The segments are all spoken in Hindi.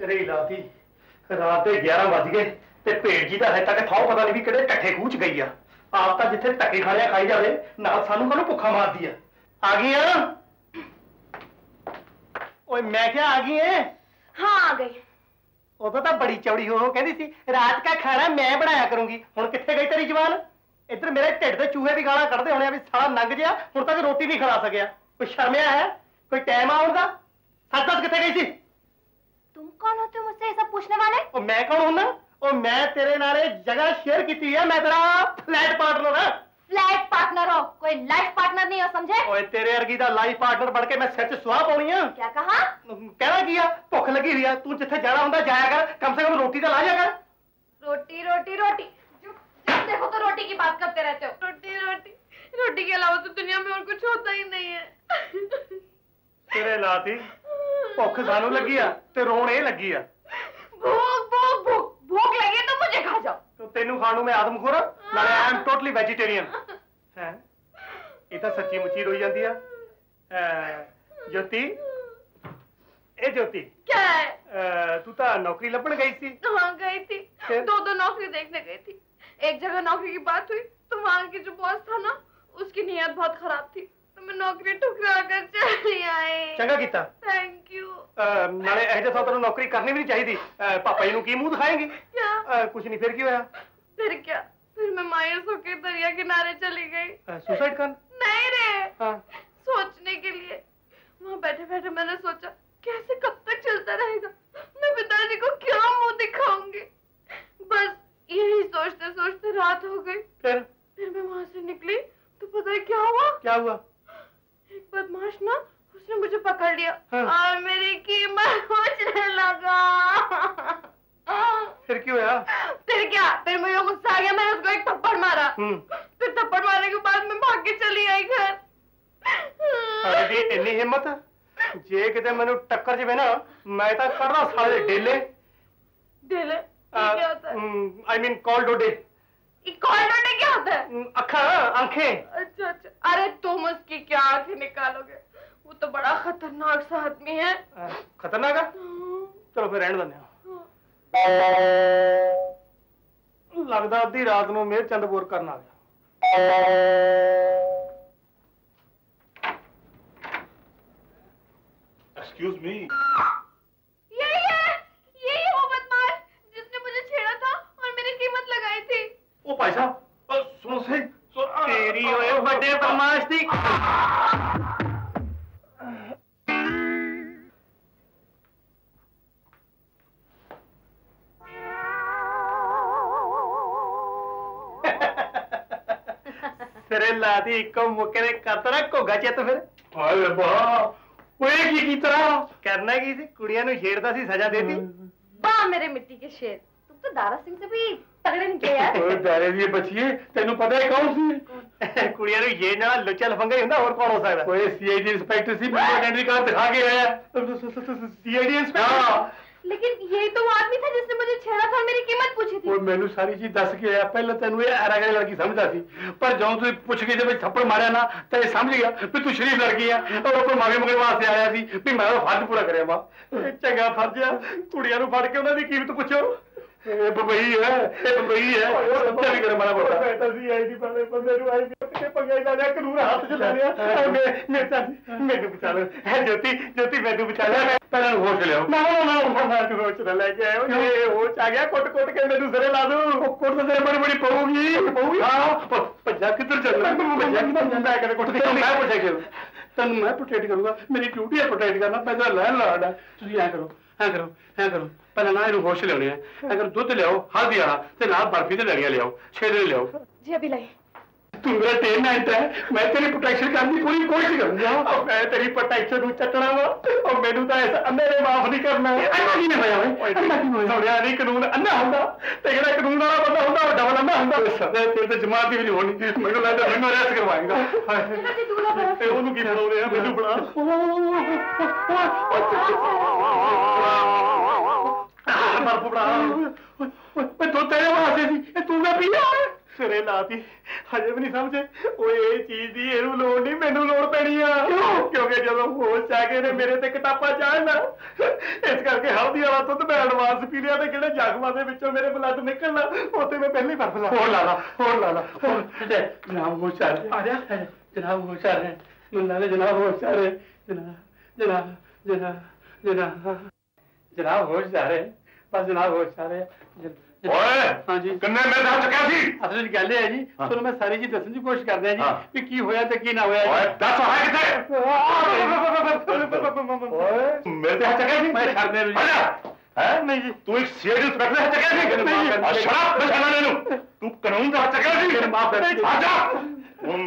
सिरे ही लाती रात के 11 बज गए ते भेड़ जी का हजे तक थाओ पता नहीं भी किहड़े टट्ठे खूह च गई आ। आप तो जिथे धक्के खाने खाई जाए नाल सानू काहनूं भुखा मारदी आ गई आ। ओए मैं क्या आ गई है? हाँ आ गई। उदों तो बड़ी चौड़ी हो कहती सी रात का खाना मैं बनाया करूंगी। हुण कित्थे गई तेरी जवान? इधर मेरे ढिड दे चूहे भी गालां कढ़दे होने भी साला नंग जिहा हुण तक रोटी नहीं खिला सकिया। कोई शर्मिया है? कोई टाइम आउण दा? सच दस कित्थे गई सी? तुम कौन होते हो मुझसे ये सब पूछने वाले? ओ मैं कौन हूं ना? ओ मैं तेरे नाले जगह शेयर की है। मैं तेरा फ्लैट पार्टनर है। फ्लैट पार्टनर हो, कोई लाइफ पार्टनर नहीं हो, समझे? ओए तेरे अर्गी दा लाइफ पार्टनर बन के मैं सिर च सुहा पाउणी है। क्या कहा? कहना की आ भुख लगी हुई है तू जिथे जाना हुंदा जाया कर कम से कम रोटी तो ला जा कर। रोटी रोटी रोटी जब देखो तो रोटी की बात करते रहते हो। रोटी रोटी रोटी के अलावा तो दुनिया में और कुछ होता ही नहीं है। तेरे लाती भुख सानू लगी आ ते रोण ए लगी आ। भूख भूख भूख भूख लगी तो मुझे खा जाओ। तो तेनू खानू मैं आदमखोर नाले आई एम टोटली वेजिटेरियन है। ये तो सच्ची मुच्ची रोई जाती है। ज्योति ए ज्योति क्या है? तू तो नौकरी लभण गई सी। हाँ गई थी, दो नौकरी देखने गई थी। एक जगह नौकरी की बात हुई तो वहां की जो बॉस था ना उसकी नीयत बहुत खराब थी तो मैं नौकरी ठुकरा कर चली आई। चंगा कीता। Thank you. नाले ऐसे तो तेनू नौकरी करनी भी नहीं चाहिए। पापा जी नू की मुंह दिखाएंगी? क्या? कुछ नहीं। फिर की होया? फिर क्या, फिर मैं मायूस होकर दरिया किनारे चली गई। सुसाइड कर? नहीं रे। हाँ। सोचने के लिए। वहाँ बैठे बैठे मैंने सोचा कैसे कब तक चलता रहेगा, मैं पिताजी को क्या मुंह दिखाऊंगी। बस यही सोचते सोचते रात हो गई। फिर मैं वहां से निकली तो पता है क्या हुआ? क्या हुआ? एक बदमाश ना उसने मुझे पकड़ लिया। हाँ। और मेरी कीमत पूछने लगा। फिर क्यों हुआ? फिर क्या, फिर मुझे गुस्सा आ गया, मैंने उसको एक थप्पड़ मारा। फिर थप्पड़ मारने के बाद मैं भाग के चली आई घर। अरे इन्नी हिम्मत जे किते मैनू टक्कर जवे ना मैं तो करना साले डेले। डेले क्या होता है? आई मीन कॉल डोडे। कॉल डोडे क्या होता है? अखा आंखें। अच्छा अच्छा। अरे तुम उसकी क्या आंखें निकालोगे, वो तो बड़ा खतरनाक सा आदमी है। खतरनाक है? चलो फिर रहने देने। लगता अद्धी रात को मेर चंदपुर करना आ गया। Excuse me. यही वो बदमाश जिसने मुझे छेड़ा था और मेरी कीमत लगाई थी। ओ भाई साहब सुनो सही तेरी ओए बड़े बदमाश थी। सिरे लादी इको मुके ने कतरा को गचे तो फिर हाय वाह ओए की तरह करना की सी कुड़ियां नु छेड़दा सी सजा देती। वाह मेरे मिट्टी के शेर, तुम तो दारा सिंह से भी तगड़े निकले यार। ओए दारे दी बचिए तेनू पता है कौन सी कुड़ियां नु ये ना लुच्चा लफंगा ही हुंदा और कौन हो सकदा? ओए सीआईडी इंस्पेक्टर सी मेरा आइडेंटिटी कार्ड दिखा के आया। CID inspector? लेकिन यही तो वो आदमी था जिसने मुझे छेड़ा था और मेरी कीमत पूछी थी। ओए मैनू सारी चीज दस के आया। पहले तेनू ये अरागरी लड़की समझदा सी पर जो तू पूछ के जब थप्पड़ मारिया ना तो ये समझ गया भी तू शरीफ लड़की है और ऊपर माफी मंगने वास्ते आया सी भी मैं फर्ज पूरा करिया वा। चंगा फर्ज है कुड़ियां नु फड़ के उन्हां दी कीमत पुछो। ये बबई है समझा भी करे मारा मोटा। मैं तो सीआईडी वाले बंदे नु आई के पंगे ला लिया कानून हाथ च ले लिया। मैनू बचा ले ज्योति ज्योति मैनू बचा ले। पहले होश ले आओ। ना होश ना लेके आयो ये होश आ गया कुट कुट के मैनू सिरे ला दूं। कुट तो तेरे बड़ी बड़ी पऊगी। हां भज्जा किधर चल रहा है? भज्जा किधर मैं करे कुट मैं प्रोटेक्ट करूं तेन मैं प्रोटेक्ट करूंगा। मेरी ड्यूटी है प्रोटेक्ट करना। मैं तो लैन लॉर्ड है। तुम ऐ करो पहले ना इन होश लियाने अगर दुध लियाओ हल्दी वाला ते नाल बर्फी ते लड़ियां लियाओ छेदरे लियाओ। जी अभी लाई। तू मेरा टेनमेंट है मैं तेरी प्रोटेक्शन करने की पूरी कोशिश करूंगा। और मैं तेरी प्रोटेक्शन चटना वा और मैनू तो ऐसा अन्ने ने माफ नहीं करना। अन्ना की नहीं होया ओए अन्ना की होया सुनिया नहीं कानून अन्ना हुंदा ते जेड़ा कानून वाला बंदा हुंदा वो डबल अन्ना हुंदा। तेरे तो जमात भी नहीं होनी। मैनू लगदा मैनू अरेस्ट करवाएगा। जी दूल्हा बड़ा ते ओनू की बनाउंदे आ मैनू बड़ा बर्फ बड़ा। तो तेरे वास्ते सी तू ना पिया सिरे लाती हजे भी नहीं समझे ये चीज की ਇਹਨੂੰ ਲੋੜ नहीं मैनू लोड़ पैनी आ क्योंकि ਜਦੋਂ होश आ गए ने मेरे ते कटापा चाहना इस करके हल्दी वाला दुध मैं एडवांस पी लिया ते किहड़े जख्मां दे विचों मेरे ब्लड निकलना उते मैं पहले ही बर्फ ला होर ला जनाब होश आ रहे आ जा जनाब होश आ रहे मुन्ना ने जनाब होश आ रहे जनाब जनाब होश आ रहे बस जनाब होश आ रहे ओए हाँ जी किन्ने मेरे हाथ चुक्या सी असल गल है जी चलो मैं सारी चीज दसन की कोशिश करदा जी कि की होया ते की ना होया ओए दस है किथे ओए मेरे हाथ चुक्या सी मैं छड़ दे है नहीं जी तू एक सीआईडी इंस्पेक्टर हाथ चुक्या सी शराब बचाना लेनु तू कानून दा हाथ चुक्या सी माफ कर आजा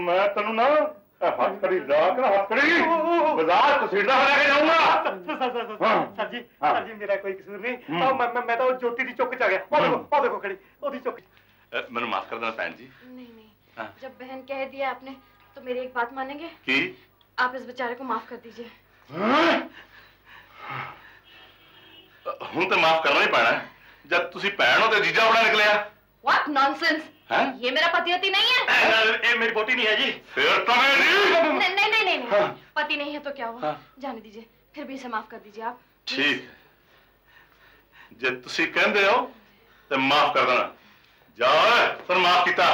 मैं तन्नू ना हाथ कड़ी ला के हाथ कड़ी बाजार घसीटदा हो लेके जाऊंगा सर जी मेरा कोई कसूर नहीं मैं तो ज्योति दी चुक च आ गया ओ देखो खड़ी ओदी चुक मैंने माफ कर देना भैन जी नहीं जब बहन कह दिया आपने तो मेरी एक बात मानेंगे की आप इस बेचारे को माफ कर दीजिए हूं तो माफ करना ही पैना जब तुसी भैन हो ते जीजा बड़ा निकलिया व्हाट नॉनसेंस ये मेरा पति नहीं है ये मेरी बोटी नहीं है जी फिर तो मैं नहीं पति नहीं है तो क्या हुआ जाने दीजिए फिर भी इसे माफ कर दीजिए आप ठीक है जे तुसी कहंदे हो ते माफ कर देना जाओ फिर माफ कीता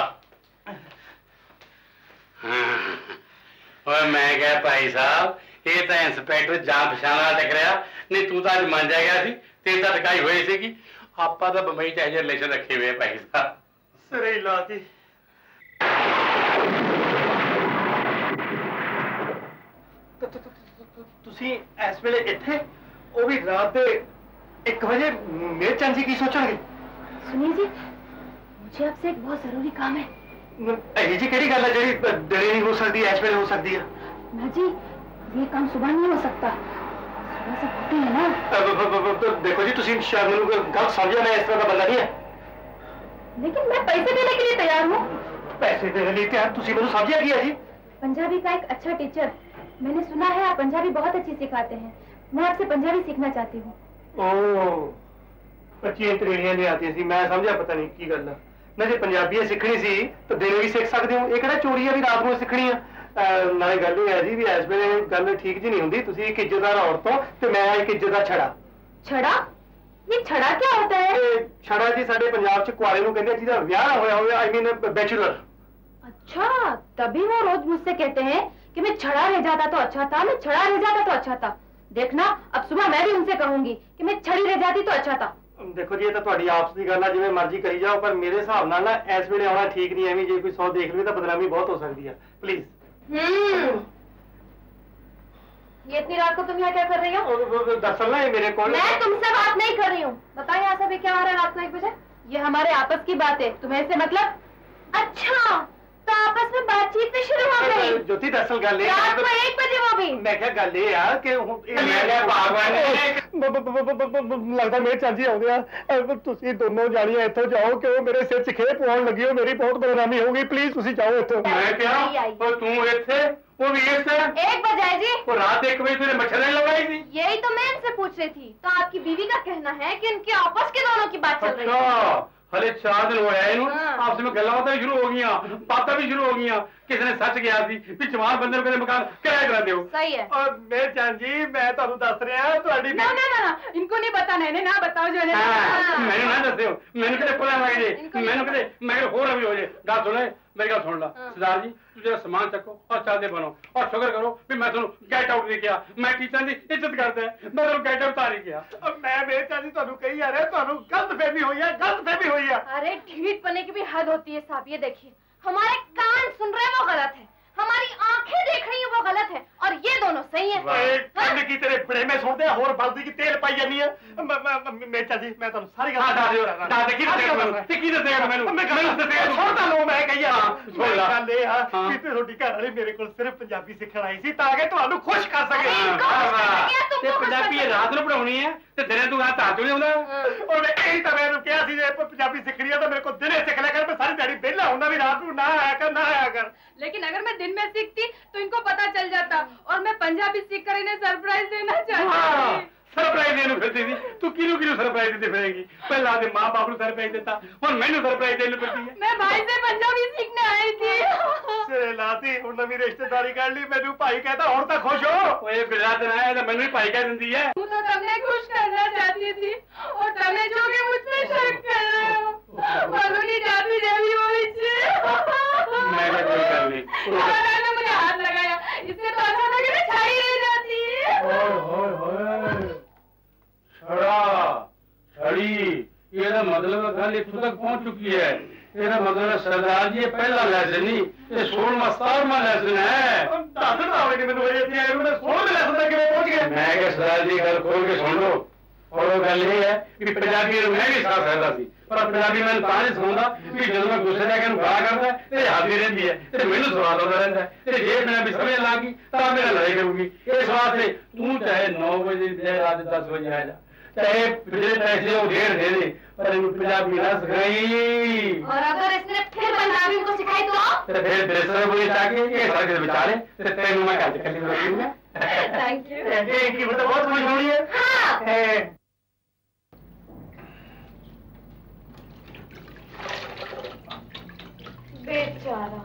और मैं क्या भाई साहब ये तो इंस्पेक्टर जान पछाण वाला टक रहा नहीं तू तो अज मान जा गया सी तेरी तो टकाई हुई सी कि आपा तो बंबई च रिलेशन रखे हुए भाई साहब सिरे लाती ਤੁਸੀਂ ਇਸ ਵੇਲੇ ਇੱਥੇ ਉਹ ਵੀ ਰਾਤ ਦੇ 1 बजे मेरे चंद जी की सोचेंगे सुनिए जी मुझे आपसे एक बहुत जरूरी काम है ਇਹ ਜੀ ਕਿਹੜੀ ਗੱਲ ਹੈ ਜਿਹੜੀ ਦਿਨੇ ਨਹੀਂ ਹੋ ਸਕਦੀ ਇਸ ਵੇਲੇ ਹੋ ਸਕਦੀ ਹੈ ना जी ये काम सुबह नहीं हो सकता सुबह से होते हैं ना देखो जी ਤੁਸੀਂ ਸ਼ਾਇਦ ਮੈਨੂੰ ਗਲਤ ਸਮਝਿਆ मैं इस तरह का बंदा नहीं है लेकिन मैं पैसे देने के लिए तैयार हूँ पैसे देने लिए तैयार ਤੁਸੀਂ ਮੈਨੂੰ ਸਮਝਿਆ ਕੀ ਹੈ ਜੀ पंजाबी का एक अच्छा टीचर मैंने सुना है आप पंजाबी बहुत अच्छी सिखाते हैं मैं आपसे पंजाबी सीखना चाहती हूँ ओह 25 त्रेड़ियां नहीं आती सी मैं समझा पता नहीं की गल मैं जे पंजाबी सीखनी सी तो दिन भी सीख सकते हो ये किहड़ा चोरी है भी रात को सीखनी है नाले गल ये है जी भी इस वेले गल ठीक जी नहीं हुंदी तुसीं एक इज्जतदार औरत हो ते मैं एक इज्जतदार छड़ा छड़ा ये छड़ा क्या होता है छड़ा जी साडे पंजाब च कुआरे नूं कहंदे जिहदा विआह ना होया होवे आई मीन बैचलर अच्छा तभी वो रोज मुझसे कहते हैं कि मैं छड़ा रह जाता तो अच्छा था मैं छड़ा रह जाता तो अच्छा था देखना अब सुबह मैं भी उनसे कहूंगी कि मैं छड़ी रह जाती तो अच्छा था देखो जी ये तो तुहाडी आपस दी गल है जिवें मर्जी करी जाओ पर मेरे हिसाब नाल ना इस वेले आउणा ठीक नहीं एवें जे कोई 100 देख लवे तो बदनामी बहुत हो सकती है प्लीज ये इतनी रात को तुम यहाँ क्या कर रही हो दरअसल ना ये मेरे को मैं तुमसे बात नहीं कर रही हूँ बताओ यहाँ से क्या हो रहा है रात को 1 बजे ये हमारे आपस की बात है तुम्हें इससे मतलब अच्छा तो आपस में बातचीत भी शुरू हो गई ज्योति दरअसल गल रात को 1 बजे वो भी मैं क्या गल ये यार कि लगता मेरे चाची आउंदे आ तुसी दोनों जानियां इत्थों जाओ कि वो मेरे सिर च खेह पवाउण लगी हो मेरी बहुत बदनामी होगी प्लीज तुसी जाओ इत्थों मैं क्या और तू इत्थे वो भी इस 1 बजे आई जी वो रात 1 बजे तेरे मच्छर नहीं लगाई थी यही तो मैं इनसे पूछ रही थी तो आपकी बीवी का कहना है कि इनके आपस के दोनों की बात चल रही है अच्छा हले 4 दिन होया इनू आपस में गल्लां बातां शुरू हो गई बातां भी शुरू हो गई किसी ने सच गया सी भी जवान बंदे को कहते मकान किराया करा दियो सही है और मेरे चाची जी मैं तुहानू दस रहा तुहाडी ना इनको नहीं बताना है ना बताओ जो है मैंने ना दस्सियो मैंने किते कोला लग जे मैंने किते मैं होर अभी हो जे गल सुन मेरी गल सुन ला सरदार जी तू जरा सामान चको और चलदे बनो और शुक्र करो भी मैं तुहानू गेट आउट नहीं किया मैं टीचर दी इज्जत करदा मैं तुहानू गेट आउट तारी किया अब मैं मेरे चाची तुहानू कही जा रहा तुहानू गलतफहमी हुई है अरे ढीठ पने की भी हद होती है साहब ये देखिए हमारे कान सुन रहे हैं वो गलत है हमारी आंखें देख रही हैं वो गलत है और ये दोनों सही है कंड की तेरे बड़े में सुनते हैं और बल्दी की तेल पाई जानी है मेरे चाची मैं तुहानू सारी गल दादे की दसेगा मैनू दसेगा छोड़ता लो मैं कही आ छोड़ ला गल ये आ कि ਤੁਹਾਡੀ ਘਰ ਵਾਲੀ ਮੇਰੇ ਕੋਲ ਸਿਰਫ ਪੰਜਾਬੀ ਸਿੱਖਣ ਆਈ ਸੀ ਤਾਂ ਕਿ ਤੁਹਾਨੂੰ ਖੁਸ਼ ਕਰ ਸਕੇ ਤੇ ਪੰਜਾਬੀ ਰਾਤ ਨੂੰ ਪੜਾਉਣੀ ਹੈ ਤੇ ਦਿਨੇ ਤੂੰ ਹੱਥ ਆ ਨਹੀਂ ਆਉਂਦਾ ਉਹਨੇ ਇਹੀ ਤਾਂ ਮੈਨੂੰ ਕਿਹਾ ਸੀ ਜੇ ਪੰਜਾਬੀ ਸਿੱਖਣੀ ਆ ਤਾਂ ਮੇਰੇ ਕੋਲ ਦਿਨੇ ਸਿੱਖ ਲਿਆ ਕਰ ਮੈਂ ਸਾਰੀ ਦਿਹਾੜੀ ਵਿਹਲਾ ਹੁੰਦਾ ਵੀ ਰਾਤ ਨੂੰ ना आया कर लेकिन अगर मैं दिन में सीखती तो इनको पता चल जाता और मैं पंजाबी सीख कर इन्हें सरप्राइज देना चाहती सरप्राइज देने फिरती थी तू किलो किलो सरप्राइज देती फिरेगी पहले आधे माँ बाप को सरप्राइज देता और मैंने सरप्राइज देने फिरती है मैं भाई से पंजाबी सीखने आई थी सिरे लाती हुण नवी रिश्तेदारी कर ली मैनू भाई कहता हुण तां खुश हो ओए बिला दिन आया तो मैंने भाई कह दी है तू तो तुमने खुश करना चाहती थी और तुमने जो कि मुझ पे शक कर रहे हो मनु की जाती जभी हुई थी मैं कोई कर ली ने मुझे हाथ लगाया इससे तो अच्छा था कि मैं छाई रह जाती छड़ा छड़ी ये मतलब गल इत्थों तक पहुंच चुकी है ਇਹਦਾ ਮਤਲਬ ਸਰਦਾਰ ਜੀ ਇਹ ਪਹਿਲਾ ਲੈਸਨ ਨਹੀਂ ਇਹ 16ਵਾਂ 17ਵਾਂ ਲੈਸਨ ਹੈ ਦੱਸ ਨਾ ਹੋਵੇ ਕਿ ਮੈਨੂੰ ਇਹ ਇੱਥੇ ਆਏ ਨੂੰ ਮੈਂ 16 ਲੈਸਨ ਤੱਕ ਕਿਵੇਂ ਪਹੁੰਚ ਗਿਆ ਮੈਂ ਕਿ ਸਰਦਾਰ ਜੀ ਗੱਲ ਖੋਲ ਕੇ ਸੁਣ ਲਓ ਔਰ ਉਹ ਗੱਲ ਇਹ ਹੈ ਕਿ ਪੰਜਾਬੀ ਨੂੰ ਮੈਂ ਵੀ ਸਿਖਾ ਸਕਦਾ ਸੀ ਪਰ ਪੰਜਾਬੀ ਮੈਨੂੰ ਤਾਂ ਨਹੀਂ ਸਿਖਾਉਂਦਾ ਕਿ ਜਦੋਂ ਮੈਂ ਗੁੱਸੇ ਜਾ ਕੇ ਇਹਨੂੰ ਗਾਲਾਂ ਕੱਢਦਾ ਤੇ ਹਾਜ਼ਰੀ ਰਹਿੰਦੀ ਹੈ ਤੇ ਮੈਨੂੰ ਸਵਾਦ ਆਉਂਦਾ ਰਹਿੰਦਾ ਤੇ ਜੇ ਮੈਂ ਵੀ ਸਮਝ ਲਾ ਗਈ ਤਾਂ ਮੇਰਾ ਲੜਾਈ ਕਰੂਗੀ ਇਸ ਵਾਸਤੇ ਤੂੰ ਚਾਹੇ 9 ਵਜੇ ਦੀ ਰਾਤ 10 ਵਜੇ ਆ ਜਾ चाहे पिछले पैसे वो ढेर दे दे पर पंजाबी ना सिखाई और अगर इसने फिर पंजाबी को सिखाई तो फिर बेसर बोले जाके ये सड़क बेचारे तेरे मैं क्या कर लूंगा थैंक यू की मतलब बहुत समझ होनी है हाँ बेचारा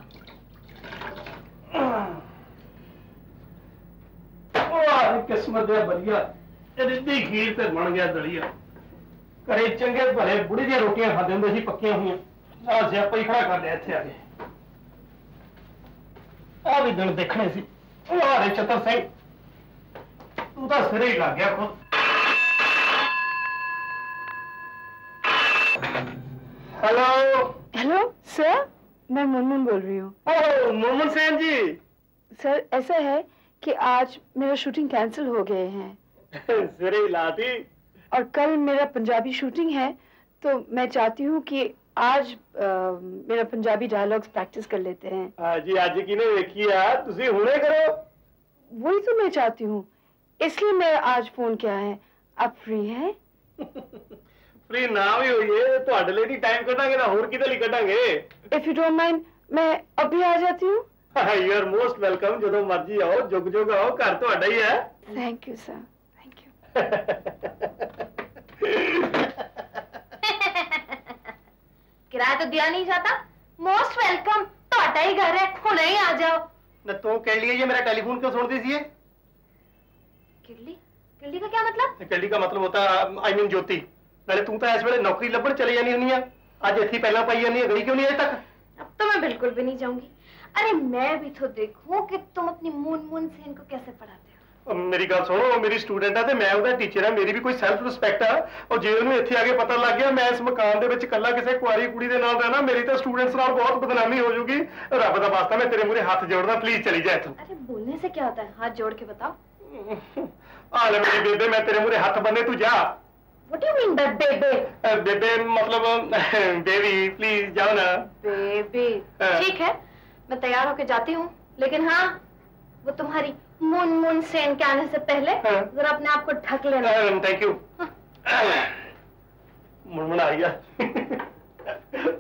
किस्मत है बढ़िया रिद्धी खीर ते बन गया दलिया घरे चंगे भले बुढ़ी दी रोटियां खाते होंगे सी पक्कियां हुई सियापा ही खड़ा कर लिया इत्थे आके आ भी दिन देखने सी हरे चतर सिंह तू तो सिरे ही लग गया खुद हेलो हेलो सर मैं मुनमुन बोल रही हूँ ओह मोहम्मद सेन जी सर ऐसा है कि आज मेरा शूटिंग कैंसिल हो गए हैं सिरे ही लाती और कल मेरा पंजाबी शूटिंग है तो मैं चाहती हूँ कि आज मेरा पंजाबी डायलॉग्स प्रैक्टिस कर लेते हैं हाँ जी आज की ने देखी है तुसी हुणे करो वही तो मैं चाहती हूँ इसलिए मैं आज फोन किया है आप फ्री हैं फ्री ना भी होइए ਤੁਹਾਡੇ ਲਈ ਨਹੀਂ ਟਾਈਮ ਕੱਢਾਂਗੇ ਤਾਂ ਹੋਰ ਕਿਹਦੇ ਲਈ ਕੱਢਾਂਗੇ इफ यू डोंट माइंड मैं अभी आ जाती हूँ यू आर मोस्ट वेलकम ਜਦੋਂ ਮਰਜ਼ੀ ਆਓ ਜੁਗ ਜੁਗ ਆਓ ਘਰ ਤੁਹਾਡਾ ਹੀ ਹੈ थैंक यू सर किराया तो दिया नहीं जाता मोस्ट वेलकम ਤੁਹਾਡਾ ही घर है हुणे ही आ जाओ न तू कह लिए ये मेरा टेलीफोन क्यों सुन दी सी किल्ली किल्ली का क्या मतलब कली का मतलब होता आई मीन ज्योति नाले तू तो इस वेले नौकरी लभण चले जानी हुनी है आज इत्थे पहला पाई जानी है गई क्यों नहीं अजे तक अब तो मैं बिल्कुल भी नहीं जाऊंगी अरे मैं भी तो देखूं कि तुम अपनी मून सेन को कैसे पढ़ाते हो मेरी गल सुनो मेरी स्टूडेंट है ते मैं ਉਹਦਾ टीचर है मेरी भी कोई सेल्फ रिस्पेक्ट है और जे ਉਹਨੂੰ ਇੱਥੇ ਆ ਕੇ ਪਤਾ ਲੱਗ ਗਿਆ ਮੈਂ ਇਸ ਮਕਾਨ ਦੇ ਵਿੱਚ ਇਕੱਲਾ ਕਿਸੇ ਕੁਆਰੀ ਕੁੜੀ ਦੇ ਨਾਲ ਰਹਿਣਾ ਮੇਰੀ ਤਾਂ स्टूडेंट्स ਨਾਲ ਬਹੁਤ ਬਦਨਾਮੀ ਹੋ ਜਾਊਗੀ ਰੱਬ ਦਾ ਵਾਸਤਾ ਮੈਂ ਤੇਰੇ ਮੂਹਰੇ ਹੱਥ ਜੋੜਦਾ प्लीज चली जा ਇੱਥੋਂ अरे बोलने से क्या होता है हाथ जोड़ के बताओ आ ले मेरी बेबे मैं तेरे मूहरे हाथ बन्ने तू जा What do you mean by baby? बेबे मतलब बेबी प्लीज जाओ ना बेबी हाँ। ठीक है मैं तैयार होके जाती हूँ लेकिन हाँ वो तुम्हारी मून सेन के आने से पहले हाँ। जरा अपने आप को ढक लेना थैंक यू मुनमुन आ गया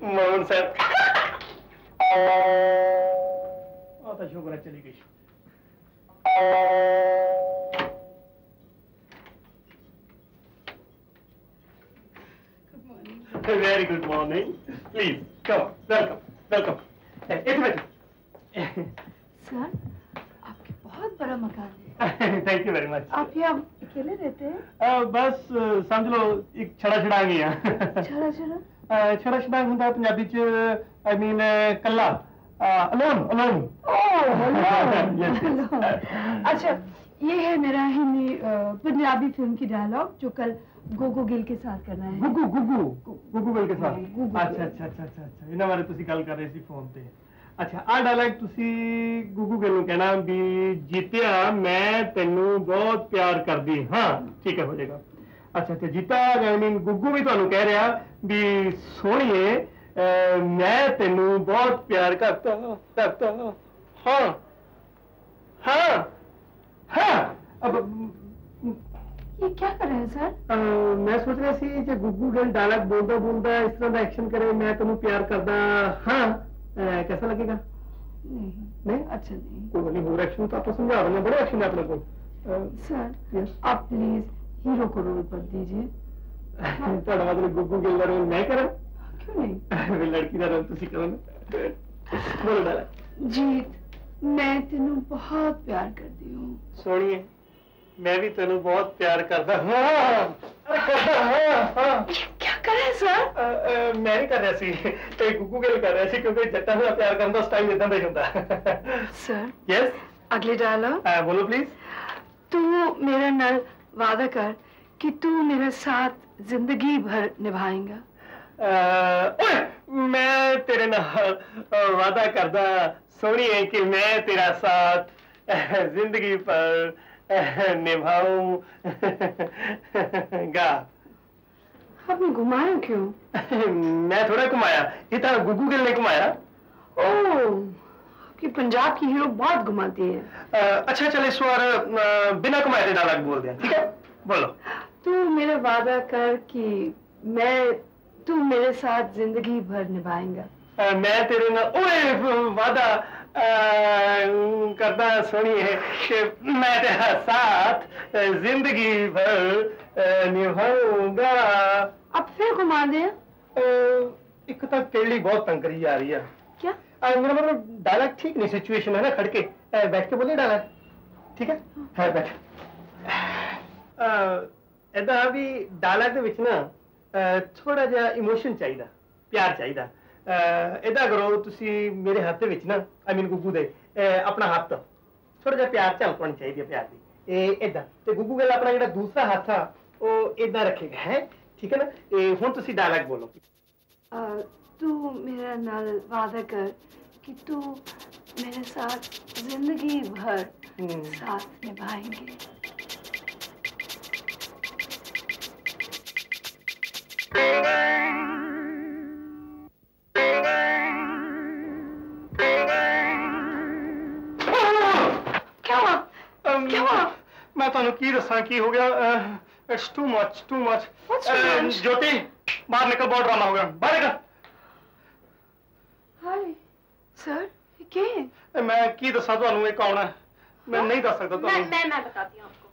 मोहन साहब तो शुक्र है चली गई very good morning please come welcome welcome एक मिनट सर आपके बहुत बड़ा मकान है थैंक यू वेरी मच आप यहाँ अकेले रहते हैं बस समझ लो एक छड़ा छड़ांगी है चलो चलो छड़ा छड़ांग ਹੁੰਦਾ ਪੰਜਾਬੀ ਚ आई मीन ਕੱਲਾ alone alone अच्छा ये है मेरा हिंदी पंजाबी फिल्म की डायलॉग जो कल गोगो गिल के साथ करना है गुगू गुगू गुगू गिल के साथ गुगू अच्छा अच्छा अच्छा अच्छा अच्छा ਇਹਨਾਂ ਬਾਰੇ ਤੁਸੀਂ ਗੱਲ ਕਰ ਰਹੇ ਸੀ ਫੋਨ ਤੇ ਅੱਛਾ ਆ ਡਾਇਲੌਗ ਤੁਸੀਂ ਗੁਗੂ ਗਿਲ ਨੂੰ ਕਹਿਣਾ ਵੀ ਜੀਤਿਆ ਮੈਂ ਤੈਨੂੰ ਬਹੁਤ ਪਿਆਰ ਕਰਦੀ ਹਾਂ ਠੀਕ ਹੈ ਹੋ ਜਾਏਗਾ ਅੱਛਾ ਤੇ ਜੀਤਾ ਆਈ ਮੀਨ ਗੁੱਗੂ ਵੀ ਤੁਹਾਨੂੰ ਕਹਿ ਰਿਹਾ ਵੀ ਸੋਹਣੀਏ ਮੈਂ ਤੈਨੂੰ ਬਹੁਤ ਪਿਆਰ ਕਰਦਾ ਹਾਂ ਹਾਂ ਹਾਂ अब ये क्या कर रहे हैं सर मैं सोच रहा सी जे गुग्गू गिल डायलॉग बोलता बोलता इस तरह का एक्शन करे मैं तेनू प्यार करदा हाँ कैसा लगेगा नहीं अच्छा नहीं कोई नहीं और एक्शन तो आप समझा देना बड़े एक्शन है अपने को सर Yes. आप प्लीज हीरो को रोल पर दीजिए। ਤੁਹਾਡਾ ਮਤਲਬ ਗੁੱਗੂ ਗਿੱਲ ਦਾ ਰੋਲ ਮੈਂ ਕਰਾਂ? क्यों नहीं? ਵੀ ਲੜਕੀ ਦਾ ਰੋਲ ਤੁਸੀਂ ਕਰੋ ਨਾ। ਬੋਲੋ ਡਾਲਾ। जीत, मैं तेनू बहुत प्यार करती हूँ। ਸੋਹਣੀਏ मैं भी तेनू बहुत प्यार करता हूँ। क्या कर रहे हैं सर? मैं नहीं कर रहा सी, ते गुग्गू गिल कर रहा सी क्योंकि जट्टां दा प्यार करन दा टाइम इदां दा ही हुंदा। सर यस अगले डायलॉग। बोलो प्लीज। तू मेरे नाल वादा कर कि तू मेरे साथ जिंदगी भर निभाएगा। मैं तेरे नाल वादा करदा सोहणीए कि मैं तेरा साथ जिंदगी भर निभाऊंगा। आपने घुमाया क्यों? मैं थोड़ा घुमाया, ये तो गुग्गू गिल ने घुमाया। ओह, कि पंजाब की हीरो बहुत घुमाती है। अच्छा चल इस बार बिना घुमाए डायलॉग बोल दिया, ठीक है? बोलो। तू मेरे वादा कर कि तू मेरे साथ जिंदगी भर निभाएगा। मैं तेरे नाल ओए वादा करदा सोनी है कि मैं तेरा साथ जिंदगी भर निभाऊंगा। अब फिर घुमा दे। एक तो केली बहुत तंग करी जा रही है। क्या? मेरा मतलब डायलॉग ठीक नहीं, सिचुएशन है ना, खड़के बैठ के बोलिए डायलॉग, ठीक है? हाँ बैठ। ऐदा भी डायलॉग दे विच ना थोड़ा जिहा इमोशन चाहिदा, प्यार चाहिदा। ऐदा करो तुसी मेरे हाथ दे विच ना, आई मीन गुग्गू दे अपना हाथ थोड़ा जिहा प्यार झलक होनी चाहिदी है, प्यार दी। ऐदा ते गुग्गू गिल अपना जिहड़ा दूसरा हाथ आ वो ऐदा रखेगा, है ठीक है ना? हुण तुसी डायलॉग बोलो। तू मेरा नाल वादा कर कि तू मेरे साथ जिंदगी भर साथ निभाएंगे। क्या हुआ? क्या हुआ? मैं तुहानू की दसां की हो गया? It's too much, too much. Jyoti बाहर निकल, बहुत ड्रामा हो गया, बाहर निकल। हाय सर, क्या है? मैं की दसां तुहानू, ये कौन है? मैं नहीं दस सकता तुहानू। मैं बताती हूँ आपको।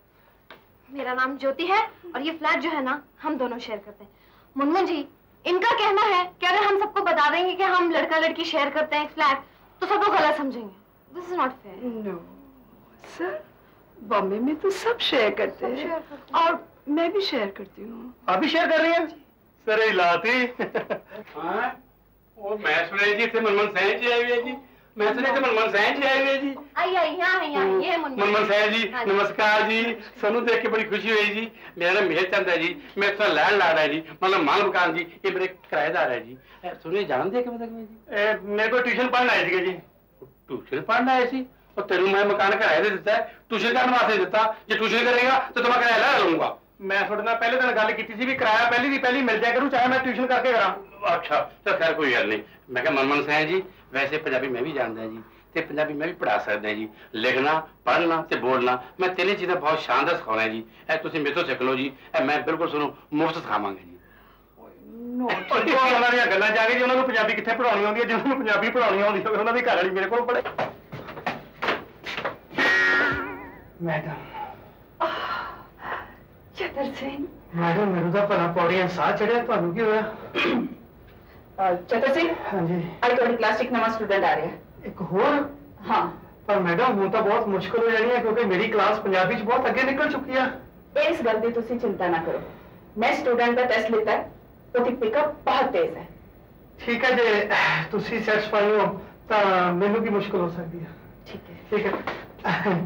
मेरा नाम ज्योति है और ये फ्लैट जो है ना हम दोनों शेयर करते हैं। मुनमुन जी, इनका कहना है कि अगर हम सबको बता देंगे कि हम लड़का लड़की शेयर करते हैं एक फ्लैट तो सब लोग गलत समझेंगे। This is not fair. No sir, Bombay में तो सब शेयर करते हैं और मैं भी शेयर करती हूँ। आप भी शेयर कर रही हैं? सरे लाती। हाँ, वो मैं सुने जी थे मनमोहन सैन जी आए हुए जी। मैं सुने थे मनमोहन सैन जी आए हुए जी। आइए यहाँ ये मनमोहन सैन जी नमस्कार जी। सोनू देख के बड़ी खुशी हुई जी। मेरा नाम मेहर चंद है जी, मैं इसका लैंडलॉर्ड है जी, मतलब माल मकान जी, ये मेरे किराएदार है जी। सुनिए जान दे के मतलब जी मेरे को ट्यूशन पढ़ना आए थे जी। ट्यूशन पढ़ना आए सी और तेरू मैं मकान किराए दे देता है, ट्यूशन करने वास्ते देता। जो ट्यूशन करेगा तो तुम्हें किराया ला लूंगा। मैं थोड़े ना पहले दिन गल की थी भी किराया पहली दी पहली मिल जाया करूं, चाहे मैं ट्यूशन करके करा। अच्छा तो खैर कोई गल नहीं। मैं क्या मनमोहन सैन जी वैसे पंजाबी मैं भी जानता जी, ते पंजाबी मैं भी पढ़ा सकता जी। लिखना पढ़ना ते बोलना मैं तीनों चीज़ें बहुत शानदार सिखाना जी। ए तुसीं मेरे तो सीख लो जी, मैं बिल्कुल सुनो मुफ्त सिखावांगा जी। ਉਹਨਾਂ ਦੀਆਂ ਗੱਲਾਂ ਜਾ ਕੇ ਜੀ, ਉਹਨਾਂ ਨੂੰ ਪੰਜਾਬੀ ਕਿੱਥੇ ਪੜਾਉਣੀ ਆਉਂਦੀ ਹੈ? ਜਿਹਨਾਂ ਨੂੰ ਪੰਜਾਬੀ ਪੜਾਉਣੀ ਆਉਂਦੀ ਹੋਵੇ ਉਹਨਾਂ ਦੀ ਘਰ ਵਾਲੀ ਮੇਰੇ ਕੋਲ ਪੜੇ। मैडम चतर सिंह। मैडम मेरे तो भला पौड़ियां साह चढ़िया, ਤੁਹਾਨੂੰ ਕੀ ਹੋਇਆ? चतर सिंह, हाँ जी आज थोड़ी क्लास एक नवा स्टूडेंट आ रहा है। एक होर? हाँ। पर मैडम हूं तो बहुत मुश्किल हो जानी है क्योंकि मेरी क्लास पंजाबी च बहुत अगे निकल चुकी है। इस गल की तुसी चिंता ना करो, मैं स्टूडेंट का टेस्ट लेता है, उसकी पिकअप बहुत तेज है। ठीक है जे तुसी सैटिस्फाई हो तो मैनू भी मुश्किल हो सकती है। ठीक है। ठीक है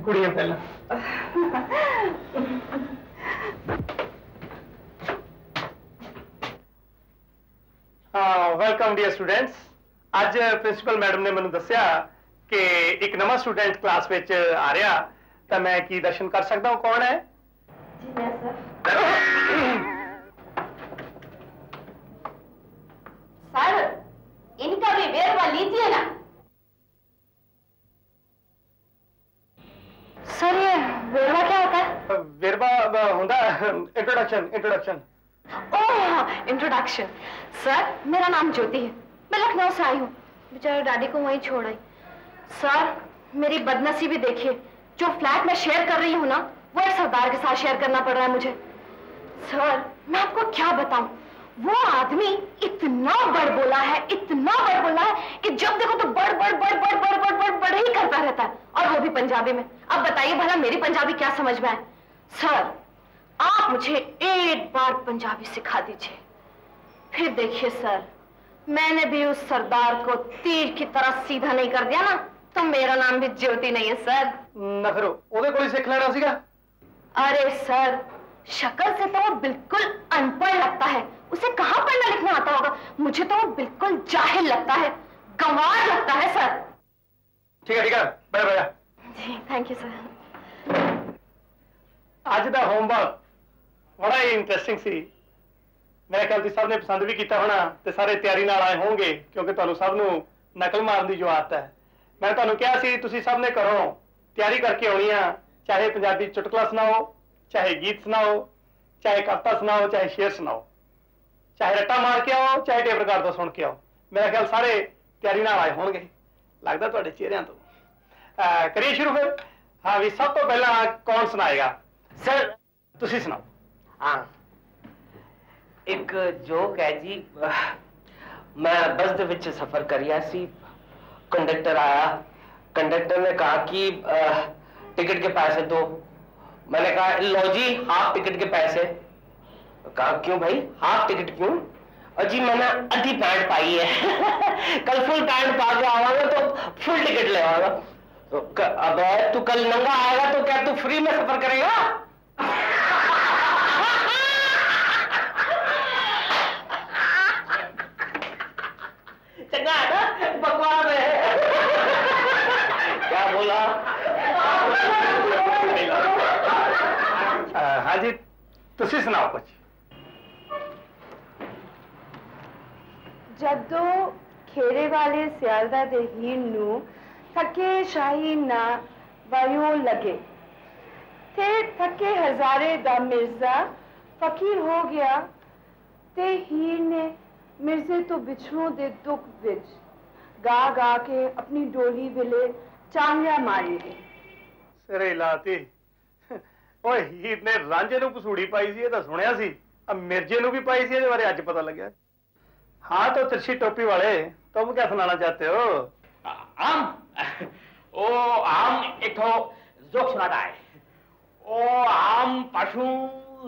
कुड़ियां पहला। Welcome dear students. आज प्रिंसिपल मैडम ने मैनू दस्या कि एक नवा स्टूडेंट क्लास में आ रहा, तो मैं की दर्शन कर सकता हूँ? कौन है? जी मैं सर। सर इनका भी वेरवा लीजिए ना। सर ये वेरवा क्या होता है? वेरवा होता इंट्रोडक्शन। इंट्रोडक्शन। ओह इंट्रोडक्शन। सर मेरा नाम ज्योति है, मैं लखनऊ से आई हूँ, बेचारे डैडी को वहीं छोड़ आई। सर मेरी बदनसीबी देखिए, जो फ्लैट में शेयर कर रही हूँ ना वो एक सरदार के साथ शेयर करना पड़ रहा है मुझे। सर मैं आपको क्या बताऊं, वो आदमी इतना बड़ बोला है, इतना बड़ बोला है कि जब देखो तो बड़ बड़ बड़ बड़ बड़ बड़ बड़ बड़ ही करता रहता है, और वो भी पंजाबी में। अब बताइए भला मेरी पंजाबी क्या समझ में आए? सर आप मुझे एक बार पंजाबी सिखा दीजिए, फिर देखिए सर, मैंने भी उस सरदार को तीर की तरह सीधा नहीं कर दिया ना, तो मेरा नाम भी ज्योति नहीं है सर। ना फिर ਉਹਦੇ ਕੋਲ ਹੀ ਸਿੱਖ ਲੈਣਾ ਸੀਗਾ। अरे सर शक्ल से तो वो बिल्कुल अनपढ़ लगता है, उसे कहाँ पढ़ना लिखना आता होगा। मुझे तो वो बिल्कुल जाहिल लगता है, गंवार लगता है सर। ठीक है बाय बाय। जी थैंक यू सर। ਅੱਜ ਦਾ ਹੋਮਵਰਕ ਬੜਾ ਹੀ ਇੰਟਰਸਟਿੰਗ ਸੀ। ਮੇਰੇ ਖਿਆਲ ਤੁਸੀਂ ਸਭ ਨੇ ਪਸੰਦ ਵੀ ਕੀਤਾ ਹੋਣਾ ਤੇ ਸਾਰੇ ਤਿਆਰੀ ਨਾਲ ਆਏ ਹੋਣਗੇ, ਕਿਉਂਕਿ ਤੁਹਾਨੂੰ ਸਭ ਨੂੰ ਨਕਲ ਮਾਰਨ ਦੀ ਜੋ ਆਦਤ ਹੈ। ਮੈਂ ਤੁਹਾਨੂੰ ਕਿਹਾ ਸੀ ਤੁਸੀਂ ਸਭ ਨੇ ਘਰੋਂ ਤਿਆਰੀ ਕਰਕੇ ਆਉਣੀ ਆ, ਚਾਹੇ ਪੰਜਾਬੀ ਚੁਟਕਲਾ ਸੁਣਾਓ, चाहे गीत सुनाओ, चाहे कविता सुनाओ, चाहे शेर सुनाओ, चाहे रट्टा मार के आओ, चाहे टेप रिकॉर्ड तो सुन के आओ। मेरा ख्याल सारे तैयारी नाल आए होंगे, लगता तुहाडे चेहरिਆਂ ਤੋਂ। करिए शुरू फिर। हाँ भी सब तो पहला कौन सुनाएगा? सर तुसी सुनाओ। हाँ एक जोक है जी। मैं बस दे विच सफर कर रहा सी, कंडक्टर आया, कंडक्टर ने कहा कि टिकट के पैसे दो। मैंने कहा लो जी हाफ टिकट के पैसे। कहा क्यों भाई हाफ टिकट क्यों? और जी मैंने आधी पैंट पाई है कल फुल पैंट पा के आवागा तो फुल टिकट ले आवागा। तो अब तू कल नंगा आएगा तो क्या तू फ्री में सफर करेगा? चंगा है ना, बकवास है। क्या बोला? हाँ जी तुसी सुनाओ कुछ। जदों खेड़े वाले सियालदा दे हीर नू थके शाही ना वायों लगे ते थके हजारे दा मिर्जा फकीर हो गया ते हीर ने मिर्जे तो बिछड़ों दे दुख विच गा गा के अपनी डोली विले चांगिया मारी गई। सिरे लाती ओए हीर ने रांझे ਨੂੰ ਪਸੂੜੀ ਪਾਈ ਸੀ, ਇਹ ਤਾਂ ਸੁਣਿਆ ਸੀ। अब मिर्जे ਨੂੰ भी पाई सी, ਇਹਦੇ ਬਾਰੇ ਅੱਜ पता लगा। हाँ तो तिरछी टोपी वाले तुम क्या सुनाना चाहते हो? आम ओ आम एक तो जोक सुनाता है। ओ आम पशु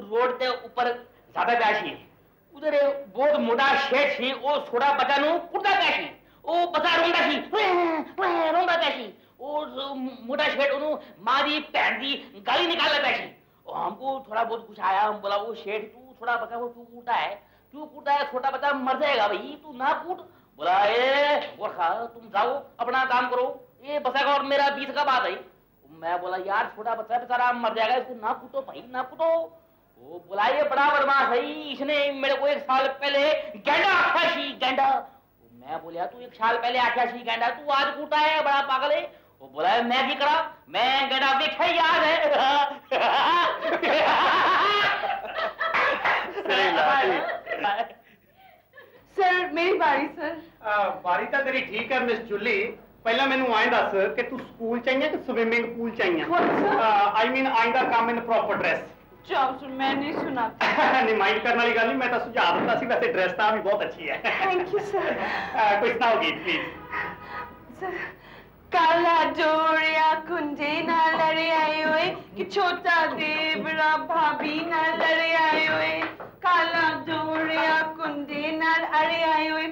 रोड के ऊपर ज्यादा बैठी, उधर बहुत मोटा शेर थी, ओ छोड़ा बच्चा नु कुर्ता बैठी, ओ बच्चा रोंदा थी, रोंदा बैठी, ओ मोटा शेर उन्हों मारी पैर दी गाली निकाल बैठी। हमको थोड़ा बहुत कुछ आया, हम बोला वो शेर तू थोड़ा बच्चा को क्यों कूटा है, क्यों कूटा है, छोटा बच्चा मर जाएगा भाई, तू ना कूट। बोला ए गोरखा तुम जाओ अपना काम करो, ये बच्चा का और मेरा 20 का बात है। मैं बोला यार छोटा बच्चा बेचारा मर जाएगा, इसको ना कूटो भाई ना कूटो। वो बोला ये बड़ा बदमाश है, इसने मेरे को 1 साल पहले गेंडा आख्या सी गेंडा। मैं बोलिया तू 1 साल पहले आख्या सी गेंडा, तू आज कूटा है, बड़ा पागल है। वो बोला मैं की करा, मैं गेंडा देखा याद है। सर मेरी बारी सर। बारी तो तेरी ठीक है मिस जूली, पहला मैनू आए दस कि तू स्कूल चाहिए कि स्विमिंग पूल चाहिए? आई मीन आइंदा कम इन प्रॉपर ड्रेस। जाओ सर मैं नहीं सुना। नहीं माइंड करने वाली गल नहीं, मैं तो सुझाव दिता सी, वैसे ड्रेस तो भी बहुत अच्छी है। Thank you sir. कोई सुनाओगी प्लीज। सर काला जोड़िया कुंजे ना लड़े आए हुए कि छोटा देवरा भाभी ना लड़े आए हुए, काला जोड़िया कुंजे ना अड़े आए हुए,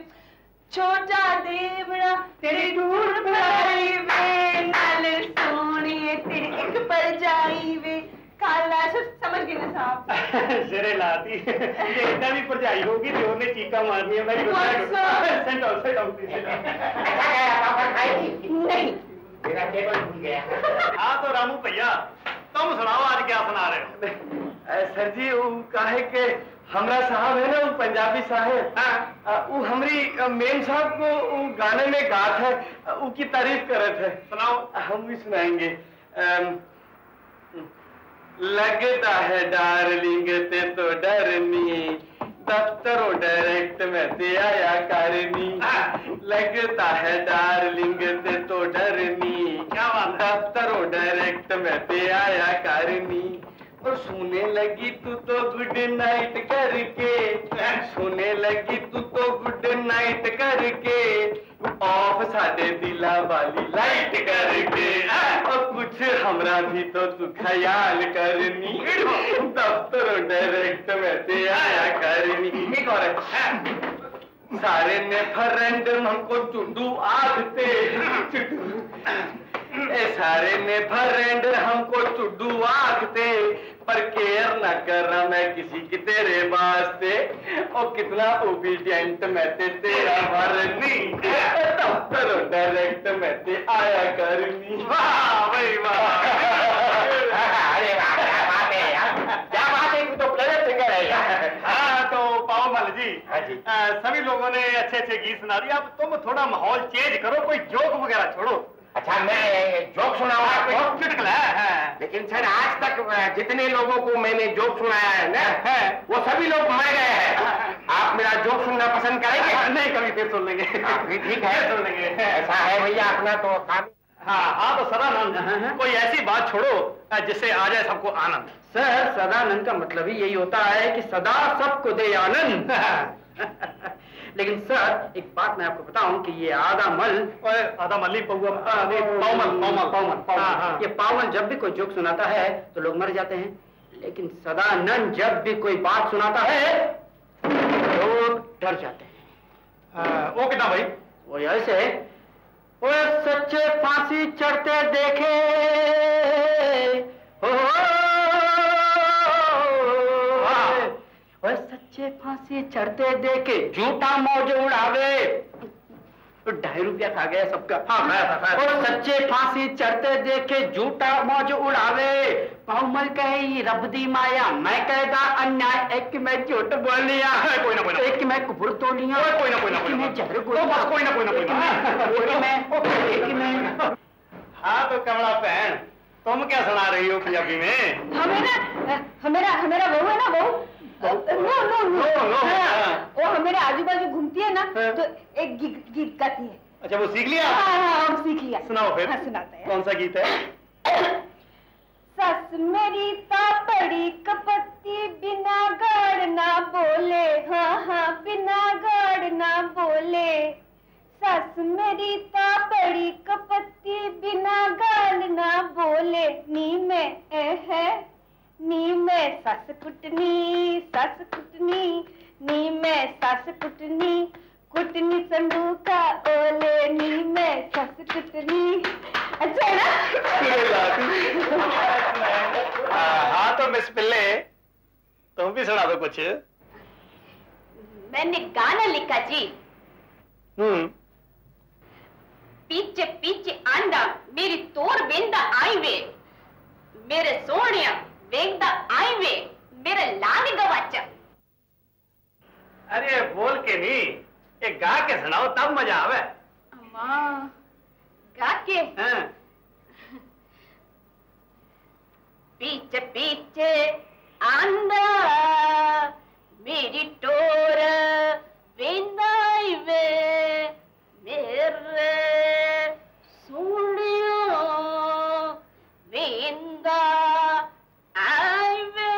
छोटा देवरा तेरे दूर भाई वे नाले सोनिए तेरे एक पर जाई वे। काला समझ गए ना साहब? सिरे लाती ये इतना भी परजाई होगी जो ने चीका मारनी है। मैं सेंट आउट नहीं मेरा टेबल भूल गया। हाँ तो रामू भैया तुम सुनाओ आज क्या सुना रहे हो? सर जी वो काहे के हमरा साहब है ना, वो पंजाबी साहब, वो हमारी मेम साहब को वो गाने में गात है, उसकी तारीफ कर रहे थे। सुनाओ। हम भी सुनाएंगे। लगता है डार्लिंग ते तो डरनी, दफ्तरों डायरेक्ट में ते आया करनी। लगता है डार्लिंग ते तो डरनी, क्या बात है? दफ्तरों डायरेक्ट में ते आया करनी। और सोने लगी तू तो गुड नाइट करके, सोने लगी तू तो गुड नाइट करके, ऑफ साडे दिला वाली लाइट करके, और कुछ हमरा भी तो तू ख्याल करनी, दफ्तर डायरेक्ट में ते आया करनी। एक और है, सारे ने फ्रेंड हमको चुड्डू आखते, सारे ने फ्रेंड हमको चुड्डू आखते, पर केयर न कर मैं किसी की तेरे वास्ते, और कितना ओबीडियंट मैं ते तेरा वरनी, दफ्तर डायरेक्ट मैं ते आया करनी। वाह भाई वाह, अरे वाह, क्या बात है यार, क्या बात है, तू तो प्लेजर सिंगर है यार। हाँ तो पावमल जी, हाँ जी। सभी लोगों ने अच्छे अच्छे गीत सुना दिए, अब तुम थोड़ा माहौल चेंज करो, कोई जोक वगैरह छोड़ो। अच्छा मैं जोक सुनाऊंगा जोक चुटकुला है। लेकिन सर आज तक जितने लोगों को मैंने जोक सुनाया है ना, वो सभी लोग मर गए हैं। आप मेरा जोक सुनना पसंद करेंगे? नहीं, कभी फिर सुन लेंगे। ठीक है, सुन लेंगे। ऐसा है भैया अपना तो काम। हाँ तो सदानंद, कोई ऐसी बात छोड़ो जिससे आ जाए सबको आनंद। सर सदानंद का मतलब ही यही होता है कि सदा सबको दे आनंद। लेकिन सर एक बात मैं आपको बताऊं कि ये आधा मल और आधा मल्ली पौवा, पावमल, ये पावमल जब भी कोई जोक सुनाता है तो लोग मर जाते हैं, लेकिन सदानंद जब भी कोई बात सुनाता है लोग डर जाते हैं। वो कितना भाई? वो ऐसे, वो सच्चे फांसी चढ़ते देखे और सच्चे फांसी चढ़ते देखे झूठा मौज उड़ावे, तो 2.5 रुपया खा गया सबका। और सच्चे फांसी चढ़ते देखे झूठा मौज उड़ावे, पावमल कहे रब दी माया, मैं कहता अन्याय, एक मैं झूठ बोल लिया, कोई ना कोई ना, एक मैं कुफर तो लिया, कोई ना कोई ना, मैं जहर कोई ना। हाँ तो कमला बहन, तुम क्या सुना रही हो पंजाबी में? हमेरा बहू है ना, बहू नो, वो हमारे आजू बाजू घूमती है ना, तो एक गीत गाती है। अच्छा वो सीख लिया? हाँ हम सीख लिया। सुनाओ फिर। हाँ सुनाते हैं। कौन सा गीत है? सस मेरी ता बड़ी कपत्ती, बिना गाड़ ना बोले, हाँ बिना गाड़ ना बोले, सस मेरी ता बड़ी कपत्ती, बिना गाल ना बोले, नी में सस कुटनी, नी में सस कुटनी संदूका ओले, नी में सस कुटनी। अच्छा है ना? हाँ तो मिस पिल्ले, तुम भी सुना दो कुछ। मैंने गाना लिखा जी। पीछे पीछे आंदा मेरी तोर बेंदा आई वे, मेरे सोनिया वेंदा आई वे, मेरा लाग गवाचा। अरे बोल के नहीं, ये गा के सुनाओ तब मजा आवे। अम्मा गा के? हाँ। पीछे पीछे आंदा मेरी टोर वेंदा आई वे, मेरे सोनिया वेंदा आई वे,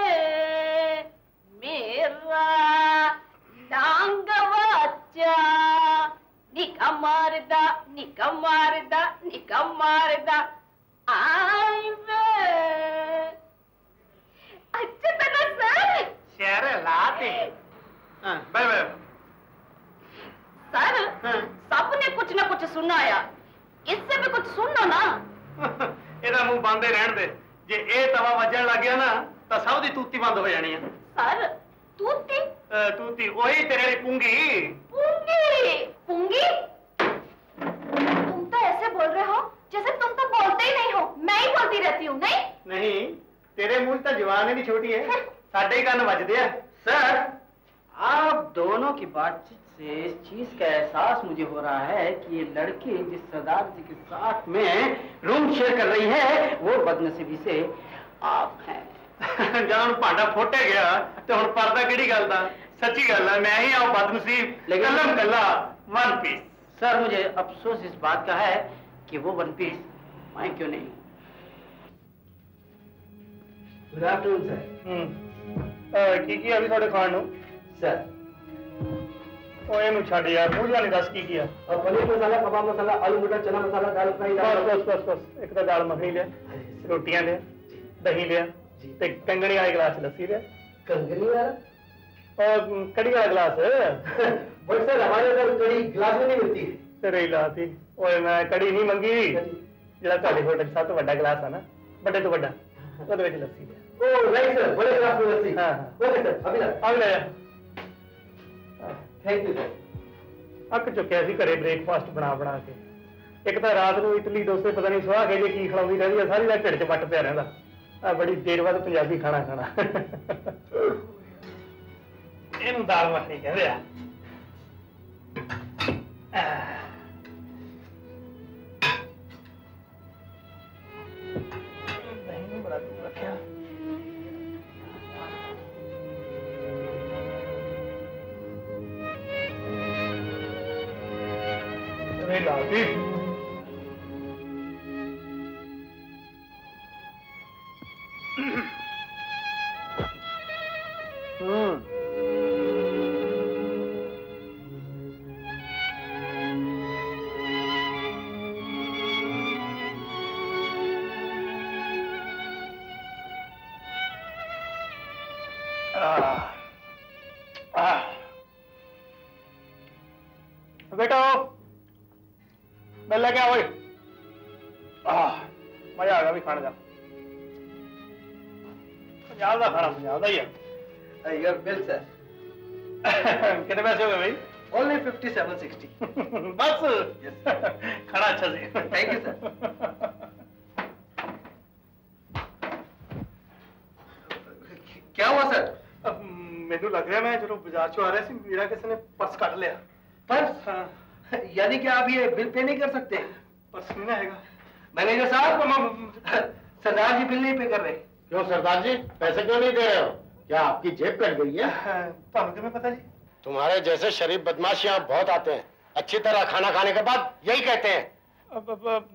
मेरा लांग वाचा, निका मारदा आई वे। अच्छा था सर? शेर लाते। बाय सर सबने कुछ ना कुछ सुनाया, इससे भी कुछ सुनो ना। ਇਹਦਾ ਮੂੰਹ ਬੰਦ ਹੀ ਰਹਿਣ ਦੇ, ਜੇ ਇਹ ਤਵਾ ਵੱਜਣ ਲੱਗ ਗਿਆ ਨਾ ਤਾਂ ਸਭ ਦੀ ਤੂਤੀ ਬੰਦ ਹੋ ਜਾਣੀ ਆ। सर तूती? तूती वही तेरे वाली पूंगी। पूंगी? तुम तो ऐसे बोल रहे हो जैसे तुम तो बोलते ही नहीं हो, मैं ही बोलती रहती हूँ। नहीं तेरे मुंह तो जवान ही छोटी है, साढ़े ही कान बजते हैं। सर आप दोनों की बातचीत से इस चीज का एहसास मुझे हो रहा है कि ये लड़की जिस सरदार जी के साथ में रूम शेयर कर रही है वो बदनसीबी से आप हैं। जब भांडा फोटे गया तो हम पर्दा किहड़ी गल दा, सच्ची गल है मैं ही आऊं बदनसीब, कलम कला वन पीस। सर मुझे अफसोस इस बात का है कि वो वन पीस मैं क्यों नहीं। Good afternoon sir. की अभी थोड़े खाण ਨੂੰ सर ਉਹ ਇਹਨੂੰ ਛੱਡ ਯਾਰ ਮੂੰਹ ਜਾਨੀ ਦੱਸ ਕੀ ਆ पनीर मसाला, कबाब मसाला, आलू मटर, चना मसाला, दाल फ्राई, बस एक तो दाल मखनी लिया, रोटियां लिया, दही लिया, ते कंगनी वाले गिलास लस्सी लिया। कंगनी वाला और कड़ी वाला गिलास बट सर हमारे इधर कड़ी गिलास में नहीं मिलती। तेरे लाती ओए मैं कड़ी नहीं मंगी ਜਿਹੜਾ ਤੁਹਾਡੇ ਹੋਟਲ 'ਚ ਸਭ ਤੋਂ ਵੱਡਾ ਗਲਾਸ ਆ ਨਾ ਵੱਡੇ ਤੋਂ ਵੱਡਾ ਉਹਦੇ ਵਿੱਚ ਲੱਸੀ ਲਿਆ। ओ राइट सर, बड़े गिलास में लस्सी। हाँ। ओके सर, अभी ला। ले थैंक यू सर। ਅੱਕ ਚੁੱਕਿਆ ਸੀ ਘਰੇ ਬ੍ਰੇਕਫਾਸਟ ਬਣਾ ਕੇ ਇੱਕ ਤਾਂ ਰਾਤ ਨੂੰ ਇਡਲੀ ਡੋਸੇ ਪਤਾ ਨਹੀਂ ਸੁਆਹ ਕੇ ਜੇ ਕੀ ਖਿਲਾਉਂਦੀ ਰਹਿੰਦੀ ਆ ਸਾਰੀ ਰਾਤ ਢਿੱਡ 'ਚ ਵੱਟ ਪਿਆ ਰਹਿੰਦਾ ਆ ਬੜੀ ਦੇਰ ਬਾਅਦ ਪੰਜਾਬੀ ਖਾਣਾ ਇਹਨੂੰ ਦਾਲ ਮੱਖਣੀ ਕਹਿੰਦੇ ਆ ਦਹੀਂ ਨੂੰ ਬੜਾ ਦੂਰ ਰੱਖਿਆ लाती बेटा मिल क्या ओए मजा आ गया भी खाने का पंजाब का खाना पंजाब का ही है योर बिल सर। कितने पैसे हो गए भाई? ओनली 57.60। बस खाना अच्छा सी थैंक यू सर। क्या हुआ सर? मैनू लग रहा मैं जो बाजार चो आ रहा सी मेरा किसी ने पर्स कट लिया। पर्स? हाँ यानी कि आप ये बिल पे नहीं कर सकते? पर्स नहीं ना आएगा। मैनेजर साहब सरदार जी बिल नहीं पे कर रहे। क्यों सरदार जी पैसे क्यों नहीं दे रहे हो? क्या आपकी जेब कट गई है? ਤੁਹਾਨੂੰ ਕਿਵੇਂ ਪਤਾ जी? तुम्हारे जैसे शरीफ बदमाश यहाँ बहुत आते हैं, अच्छी तरह खाना खाने के बाद यही कहते हैं।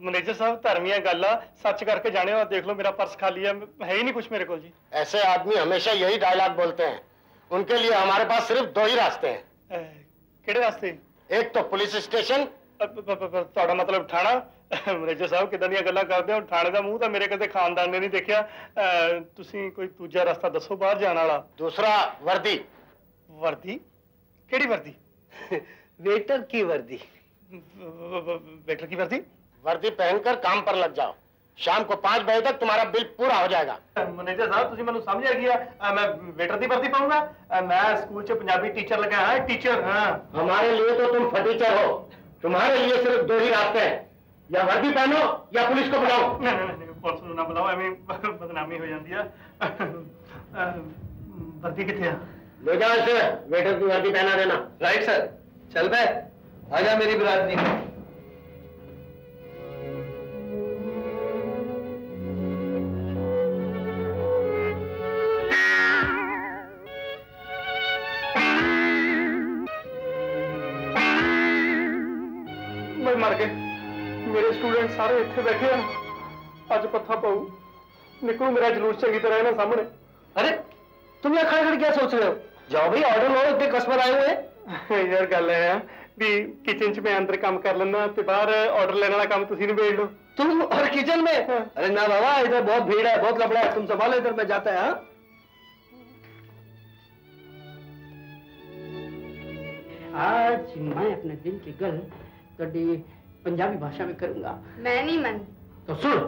मैनेजर साहब धर्मिया गल आ सच करके जाने और देख लो मेरा पर्स खाली है ही नहीं कुछ मेरे को जी। ऐसे आदमी हमेशा यही डायलॉग बोलते हैं। उनके लिए हमारे पास सिर्फ दो ही रास्ते हैं। केड़े रास्ते? एक तो पुलिस स्टेशन। ਤੁਹਾਡਾ ਮਤਲਬ ਥਾਣਾ? ਮੈਨੇਜਰ ਸਾਹਿਬ ਕਿਦਾਂ ਦੀਆਂ ਗੱਲਾਂ ਕਰਦੇ ਹੋ? ਥਾਣੇ ਦਾ ਮੂੰਹ ਤਾਂ ਮੇਰੇ ਕਦੇ ਖਾਨਦਾਨ ਨੇ ਨਹੀਂ ਦੇਖਿਆ। ਤੁਸੀਂ ਕੋਈ ਦੂਜਾ ਰਸਤਾ ਦੱਸੋ ਬਾਹਰ ਜਾਣ ਵਾਲਾ। दूसरा वर्दी। वर्दी? केड़ी वर्दी? वेटर की वर्दी। वेटर की वर्दी? वर्दी पहनकर काम पर लग जाओ, शाम को 5 बजे तक तुम्हारा बिल पूरा हो जाएगा। मैनेजर साहब ਤੁਸੀਂ ਮੈਨੂੰ ਸਮਝ ਆ ਗਿਆ मैं वेटर ਦੀ वर्दी पाऊंगा। मैं स्कूल च पंजाबी टीचर लगा है टीचर। हाँ हमारे लिए तो तुम फटीचर हो। तुम्हारे लिए सिर्फ दो ही रास्ते हैं, या वर्दी पहनो या पुलिस को बुलाओ। नहीं पुलिस को ना बुलाओ एवं बदनामी हो जाती है। वर्दी कितने है? ले जाओ इसे, वेटर की वर्दी पहना देना। Right sir. चल बे आजा मेरी बिरादरी में। मैं मर गए मेरे स्टूडेंट सारे इतने बैठे हैं अज पत्था पाऊ निकलू मेरा जुलूस चंगी तरह ना सामने। अरे तुम यहाँ खड़े खड़े क्या सोच रहे हो? जाओ भाई ऑर्डर लो, इतने कस्टमर आए हुए हैं। यार गल है भी किचन च मैं अंदर काम कर लेना ते बाहर ऑर्डर लेने वाला काम तुसी निबेड़ लो। तुम और किचन में? अरे ना बाबा इधर बहुत भीड़ है, बहुत लफड़ा है, तुम संभालो इधर में जाता है। हाँ आज मैं अपने दिल की गल कभी पंजाबी भाषा में करूंगा। मैं नहीं मानती। तो सुन,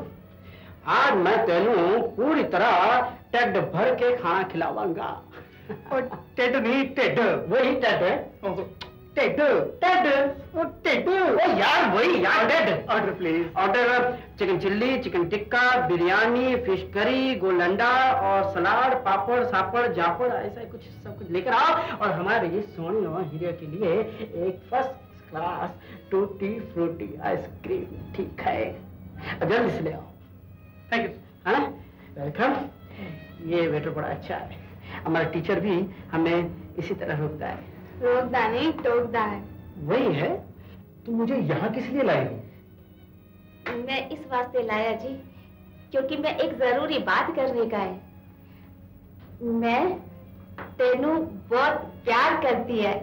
आज मैं तेनू पूरी तरह टेड भर के खाना खिलावांगा। और टेड नहीं टेड, वही टेड है। टेड टेड टेड ओ यार वही यार टेड। Order please. Order chicken chilli, chicken tikka, biryani, fish curry, गोलंडा और सलाद, पापड़ सापड़ जापड़ ऐसा कुछ सब कुछ लेकर आओ। और हमारे ये सोनी और हीरे के लिए एक first class tutti frutti ice cream, ठीक है? जल्दी से ले आओ। Thank you. हाँ वेलकम। ये वेटर बड़ा अच्छा है, हमारा टीचर भी हमें इसी तरह रोकता है। रोकदा नहीं टोकदा है। वही है। तुम मुझे यहाँ किस लिए लाएगी? मैं इस वास्ते लाया जी क्योंकि मैं एक जरूरी बात करने का है। मैं तेनू बहुत प्यार करती है,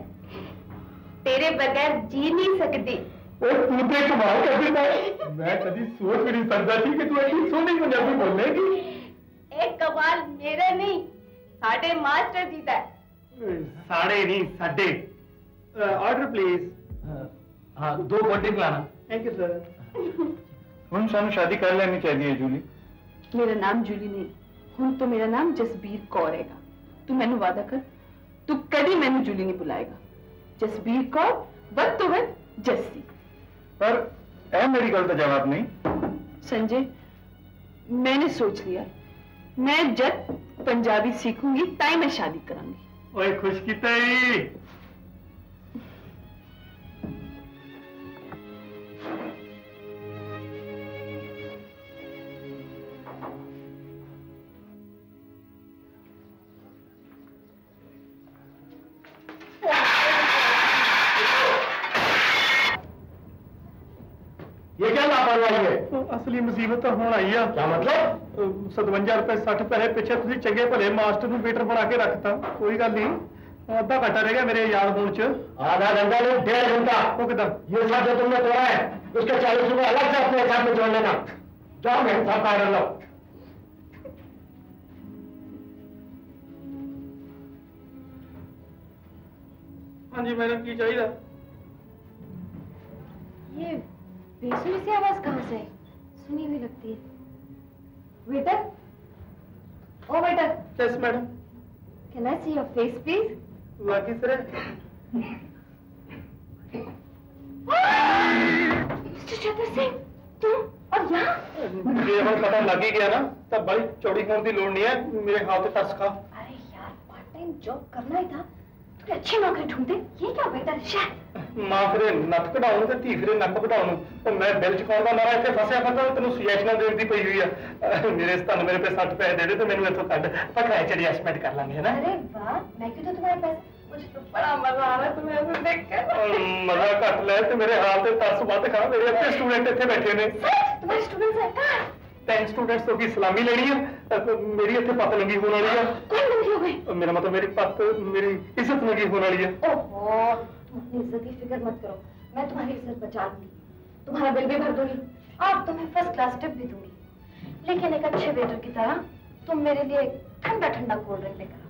तेरे बगैर जी नहीं सकती। और तू तो कमाल कर देता है, मैं कभी सोच भी नहीं सकता थी कि तू ऐसी सोनी पंजाबी बोलेगी। एक कमाल मेरे नहीं, साढ़े मास्टर जी का। साढ़े नहीं साढ़े। Order please. हाँ 2 कोल्ड ड्रिंक लाना। Thank you sir. हम सानू शादी कर लेनी चाहिए जूली। मेरा नाम जूली नहीं, हुण तो मेरा नाम जसबीर कौर हैगा। तू मैनू वादा कर, तू कभी मैनू जूली नहीं बुलाएगा। जसबीर कौर वध तो वध जस्सी। पर ए मेरी गल का जवाब नहीं। संजय, मैंने सोच लिया, मैं जब पंजाबी सीखूंगी ताई मैं शादी करांगी। ओए खुश कीता ही। ये क्या लापरवाही है? असली मुसीबत तो होना ही है। क्या मतलब? 57 रुपए 60 पैसे पिछे तुसी चंगे भले मास्टर ਨੂੰ वेटर बना के रखता। कोई गल नहीं, आधा घंटा रह गया मेरे याद होने च। आधा घंटा नहीं 1.5 घंटा। वो किधर? ये सब जो तुमने तोड़ा है उसके 40 रुपए अलग से अपने हिसाब में जोड़ लेना। जाओ मेरे साथ पैर लो। हाँ जी मैडम की चाहिए? ये बेसुरी सी आवाज कहाँ से है? सुनी हुई लगती है। वेटर, ओ waiter, yes madam. Can I see your face please? बाकी सर मिस्टर चतर सिंह, तुम और यहाँ? जे हम पता लग ही गया ना, तब बड़ी चौड़ी होने की लोड़ नहीं है। मेरे हाथ पे टस खा। अरे यार, पार्ट टाइम जॉब करना ही था, तो अच्छी नौकरी ढूंढते। ये क्या वेटर? शायद मां फिरे नक कढाउं ते धी फिरे नक वढाउं। तो मैं बिल चुकाउण दा मारा इत्थे फसिया फिरदा, तेनू सुजैशनां देण दी पई हुई आ। मेरे स्तन मेरे पे 60 पैसे दे दे तो मैनू इत्थों कढ, ਆਪਾਂ ਕਿਰਾਏ 'ਚ ਐਡਜਸਟਮੈਂਟ कर लांगे, है ना? अरे वाह, मैं क्यों तो तुम्हारे पैसे, मुझे तो बड़ा मजा आ रहा है तुम्हें ऐसे देखकर। मजा घट ले ते मेरे हाल ते तरस मत खा। मेरे अपने स्टूडेंट इत्थे बैठे ने। सच? तुम्हारे स्टूडेंट्स हैं कहाँ? 10 स्टूडेंट्स तो की सलामी लेनी है। मेरी इत्थे पत लंगी होने वाली है। कौन लंगी हो गई? मेरा मतलब मेरी पत, मेरी इज्जत लंगी होने वाली है। ओहो, तुम अपनी इज्जत की फिक्र मत करो, मैं तुम्हारी इज्जत बचा लूंगी, तुम्हारा बिल भी भर दूंगी और तुम्हें फर्स्ट क्लास टिप भी दूंगी। लेकिन एक अच्छे वेटर की तरह तुम मेरे लिए ठंडा ठंडा कोल्ड ड्रिंक लेकर आओ।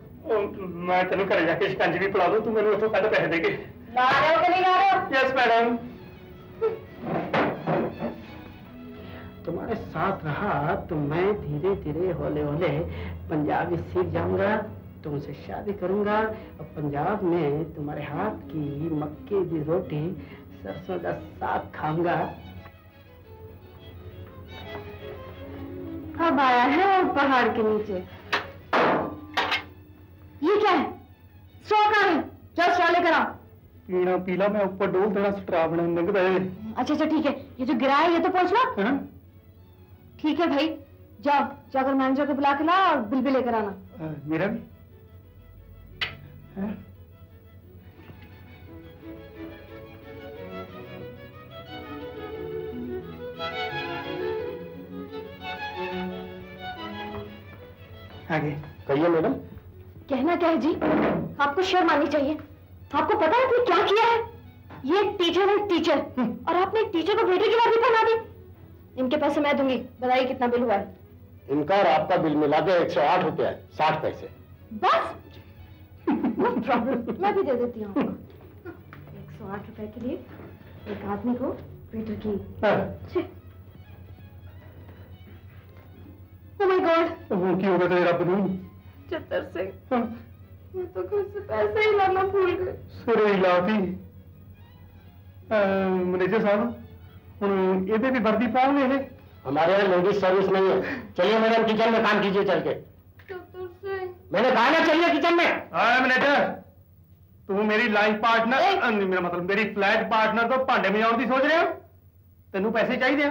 मैं तेनू घरे जाके शिकंजी भी पिला दूं, तू मैनू इत्थों कढ पैसे दे के। ला रहे हो कि नहीं ला रहे हो? Yes madam. तुम्हारे साथ रहा तो मैं धीरे धीरे हौले हौले पंजाबी सीख जाऊंगा, तुमसे शादी करूंगा और पंजाब में तुम्हारे हाथ की मक्के की रोटी सरसों का साग खाऊंगा। अब आया है और पहाड़ के नीचे। ये क्या है? स्ट्रॉ कहाँ है? जाओ स्ट्रॉ लेकर आओ। पीना पीला, मैं ऊपर डोल देना स्ट्रॉ बना लंघदा है। अच्छा अच्छा ठीक है, ये जो गिरा है ये तो पहुंच लो। हैं? ठीक है भाई, जाओ जाकर मैनेजर को बुला के लाओ और बिल भी लेकर आना। मेरा भी? हैं? आगे कहिए मैडम। कहना क्या है जी, आपको शर्म आनी चाहिए। आपको पता है आपने क्या किया है? ये एक टीचर है, टीचर, और आपने एक टीचर को वेटर की वर्दी पहना दी। इनके पैसे मैं दूंगी, बताइए कितना बिल हुआ है? इनका और आपका बिल मिला के 108 रुपया 60 पैसे। बस नो प्रॉब्लम, मैं भी दे देती हूँ आपको। 108 रुपए के लिए एक आदमी को वेटर की। Oh my God! वो की होगा तेरे रब नूं? चतर सिंह, मैं तो घर से पैसे ही लाना भूल गई। सिरे लाती। मैनेजर साहब, हुण ਇਹਦੇ भी वर्दी पाओगे ये? हमारे यहाँ लेडीज सर्विस नहीं है। चलिए मैडम किचन में काम कीजिए चल के। चतर सिंह, मैंने कहा ना चलिए किचन में। हाँ मैनेजर, तू मेरी लाइफ पार्टनर, मेरा मतलब मेरी फ्लैट पार्टनर तो भांडे मजाउण ਦੀ सोच रहे हो? तेनू पैसे चाहिए आ?